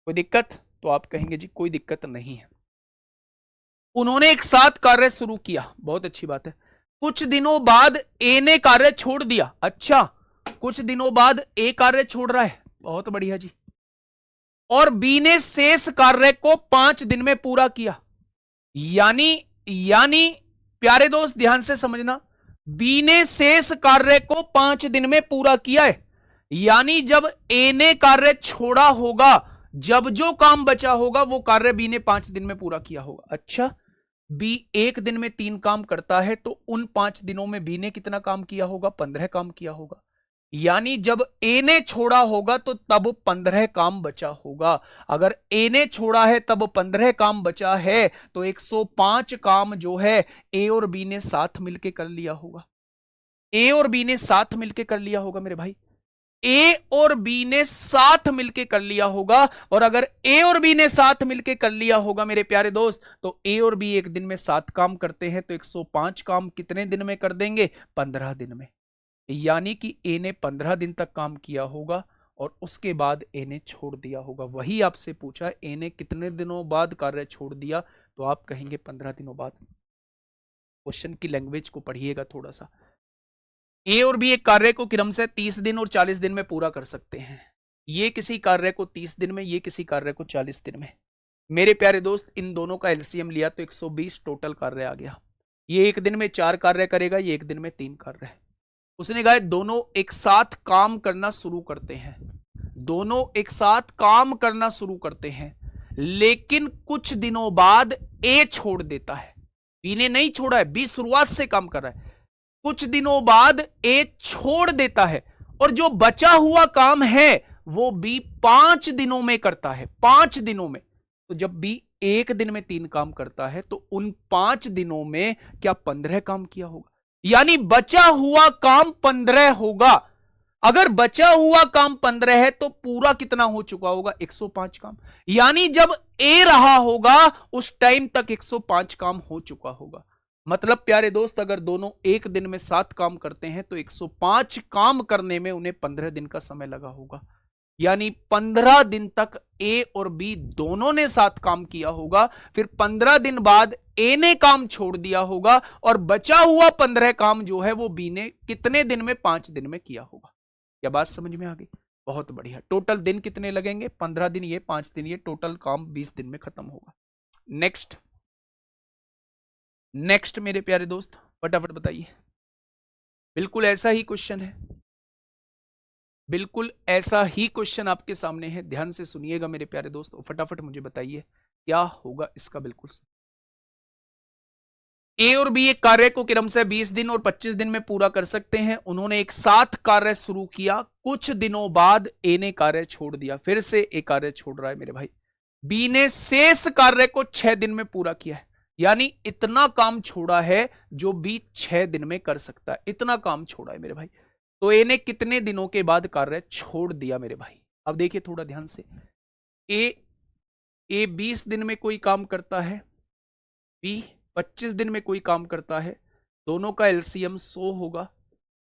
कोई दिक्कत? तो आप कहेंगे जी कोई दिक्कत नहीं है। उन्होंने एक साथ कार्य शुरू किया, बहुत अच्छी बात है। कुछ दिनों बाद ए ने कार्य छोड़ दिया। अच्छा, कुछ दिनों बाद ए कार्य छोड़ रहा है, बहुत बढ़िया जी। और बी ने शेष कार्य को 5 दिन में पूरा किया। यानी प्यारे दोस्त ध्यान से समझना, बी ने शेष कार्य को 5 दिन में पूरा किया है। यानी जब ए ने कार्य छोड़ा होगा, जब जो काम बचा होगा वो कार्य बी ने 5 दिन में पूरा किया होगा। अच्छा, बी 1 दिन में 3 काम करता है, तो उन 5 दिनों में बी ने कितना काम किया होगा? 15 काम किया होगा। यानी जब ए ने छोड़ा होगा तो तब 15 काम बचा होगा। अगर ए ने छोड़ा है तब 15 काम बचा है, तो 105 काम जो है ए और बी ने साथ मिलके कर लिया होगा। ए और बी ने साथ मिलके कर लिया होगा मेरे भाई। ए और बी ने साथ मिलके कर लिया होगा। और अगर ए और बी ने साथ मिलके कर लिया होगा मेरे प्यारे दोस्त, तो ए और बी एक दिन में 7 काम करते हैं, तो 105 काम कितने दिन में कर देंगे? 15 दिन में। यानी कि ए ने 15 दिन तक काम किया होगा और उसके बाद ए ने छोड़ दिया होगा। वही आपसे पूछा ए ने कितने दिनों बाद कार्य छोड़ दिया, तो आप कहेंगे 15 दिनों बाद। क्वेश्चन की लैंग्वेज को पढ़िएगा थोड़ा सा। ए और बी एक कार्य को क्रमशः 30 दिन और 40 दिन में पूरा कर सकते हैं। ये किसी कार्य को 30 दिन में, ये किसी कार्य को 40 दिन में। मेरे प्यारे दोस्त, इन दोनों का एलसीएम लिया तो 120 टोटल कार्य आ गया। ये एक दिन में 4 कार्य करेगा, ये एक दिन में 3 कार्य है। उसने कहा दोनों एक साथ काम करना शुरू करते हैं, दोनों एक साथ काम करना शुरू करते हैं, लेकिन कुछ दिनों बाद ए छोड़ देता है। बी ने नहीं छोड़ा है, बी शुरुआत से काम कर रहा है। कुछ दिनों बाद ए छोड़ देता है और जो बचा हुआ काम है वो बी 5 दिनों में करता है। 5 दिनों में। तो जब बी एक दिन में 3 काम करता है, तो उन 5 दिनों में क्या 15 काम किया होगा? यानी बचा हुआ काम 15 होगा। अगर बचा हुआ काम 15 है तो पूरा कितना हो चुका होगा? 105 काम। यानी जब ए रहा होगा उस टाइम तक 105 काम हो चुका होगा। मतलब प्यारे दोस्त, अगर दोनों एक दिन में 7 काम करते हैं तो 105 काम करने में उन्हें 15 दिन का समय लगा होगा। यानी 15 दिन तक ए और बी दोनों ने 7 काम किया होगा। फिर 15 दिन बाद ए ने काम छोड़ दिया होगा और बचा हुआ 15 काम जो है वो बी ने कितने दिन में? 5 दिन में किया होगा। क्या बात समझ में आ गई? बहुत बढ़िया। टोटल दिन कितने लगेंगे? 15 दिन ये, 5 दिन ये, टोटल काम 20 दिन में खत्म होगा। नेक्स्ट मेरे प्यारे दोस्त, फटाफट बताइए। बिल्कुल ऐसा ही क्वेश्चन है, बिल्कुल ऐसा ही क्वेश्चन आपके सामने है। ध्यान से सुनिएगा मेरे प्यारे दोस्त, फटाफट मुझे बताइए क्या होगा इसका। बिल्कुल ए और बी एक कार्य को क्रमशः 20 दिन और 25 दिन में पूरा कर सकते हैं। उन्होंने एक साथ कार्य शुरू किया। कुछ दिनों बाद ए ने कार्य छोड़ दिया। फिर से ए कार्य छोड़ रहा है मेरे भाई। बी ने शेष कार्य को 6 दिन में पूरा किया है। यानी इतना काम छोड़ा है जो बी 6 दिन में कर सकता है। इतना काम छोड़ा है मेरे भाई। तो ए ने कितने दिनों के बाद कार्य छोड़ दिया मेरे भाई? अब देखिए थोड़ा ध्यान से। ए 20 दिन में कोई काम करता है, बी 25 दिन में कोई काम करता है। दोनों का एलसीएम 100 होगा।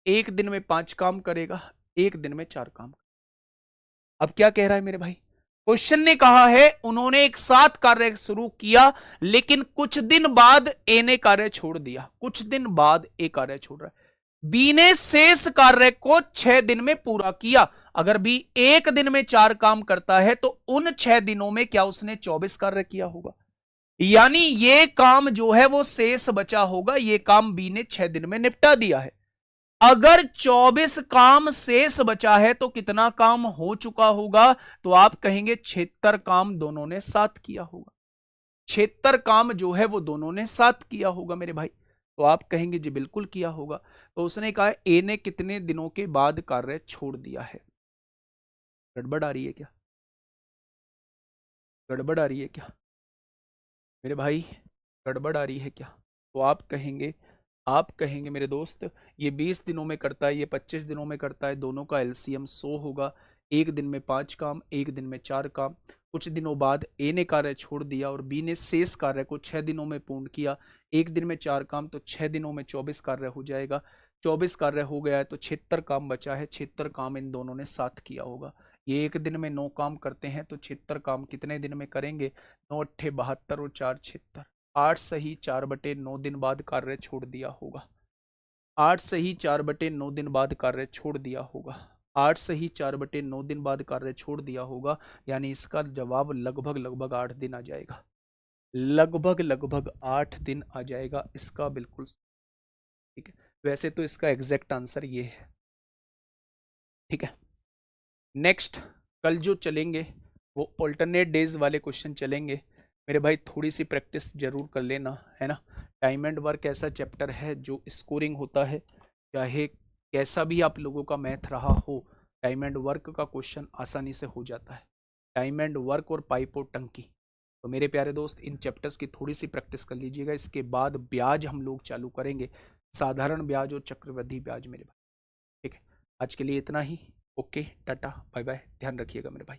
एक दिन में 5 काम करेगा, एक दिन में 4 काम। अब क्या कह रहा है मेरे भाई? क्वेश्चन ने कहा है उन्होंने एक साथ कार्य शुरू किया, लेकिन कुछ दिन बाद ए ने कार्य छोड़ दिया। कुछ दिन बाद ए कार्य छोड़ रहा है। बी ने शेष कार्य को 6 दिन में पूरा किया। अगर बी एक दिन में 4 काम करता है तो उन 6 दिनों में क्या उसने 24 कार्य किया होगा? यानी ये काम जो है वो शेष बचा होगा। ये काम बी ने 6 दिन में निपटा दिया है। अगर 24 काम शेष बचा है तो कितना काम हो चुका होगा? तो आप कहेंगे 76 काम दोनों ने साथ किया होगा। 76 काम जो है वो दोनों ने साथ किया होगा मेरे भाई। तो आप कहेंगे जी बिल्कुल किया होगा। तो उसने कहा ए ने कितने दिनों के बाद कार्य छोड़ दिया है? गड़बड़ आ रही है क्या? गड़बड़ आ रही है क्या मेरे भाई? गड़बड़ आ रही है क्या? तो आप कहेंगे मेरे दोस्त, ये 20 दिनों में करता है, ये 25 दिनों में करता है। दोनों का एलसीएम 100 होगा। एक दिन में 5 काम, एक दिन में 4 काम। कुछ दिनों बाद ए ने कार्य छोड़ दिया और बी ने शेष कार्य को 6 दिनों में पूर्ण किया। एक दिन में 4 काम, तो 6 दिनों में 24 कार्य हो जाएगा। 24 कार्य हो गया है तो 76 काम बचा है। 76 काम इन दोनों ने साथ किया होगा। ये एक दिन में 9 काम करते हैं तो 76 काम कितने दिन में करेंगे? 9 अट्ठे 72 और 4 76। 8 सही 4/9 दिन बाद कार्य छोड़ दिया होगा। 8 सही 4/9 दिन बाद कार्य छोड़ दिया होगा। 8 सही 4/9 दिन बाद कार्य छोड़ दिया होगा, यानी इसका जवाब लगभग लगभग 8 दिन आ जाएगा। लगभग लगभग 8 दिन आ जाएगा इसका, बिल्कुल ठीक है। वैसे तो इसका एग्जैक्ट आंसर ये है। ठीक है, नेक्स्ट कल जो चलेंगे वो ऑल्टरनेट डेज वाले क्वेश्चन चलेंगे। मेरे भाई थोड़ी सी प्रैक्टिस जरूर कर लेना, है ना। टाइम एंड वर्क ऐसा चैप्टर है जो स्कोरिंग होता है, चाहे कैसा भी आप लोगों का मैथ रहा हो, टाइम एंड वर्क का क्वेश्चन आसानी से हो जाता है। टाइम एंड वर्क और पाइप और टंकी। तो मेरे प्यारे दोस्त इन चैप्टर्स की थोड़ी सी प्रैक्टिस कर लीजिएगा। इसके बाद ब्याज हम लोग चालू करेंगे, साधारण ब्याज और चक्रवृद्धि ब्याज मेरे भाई। ठीक है, आज के लिए इतना ही। ओके, टाटा बाय बाय, ध्यान रखिएगा मेरे भाई।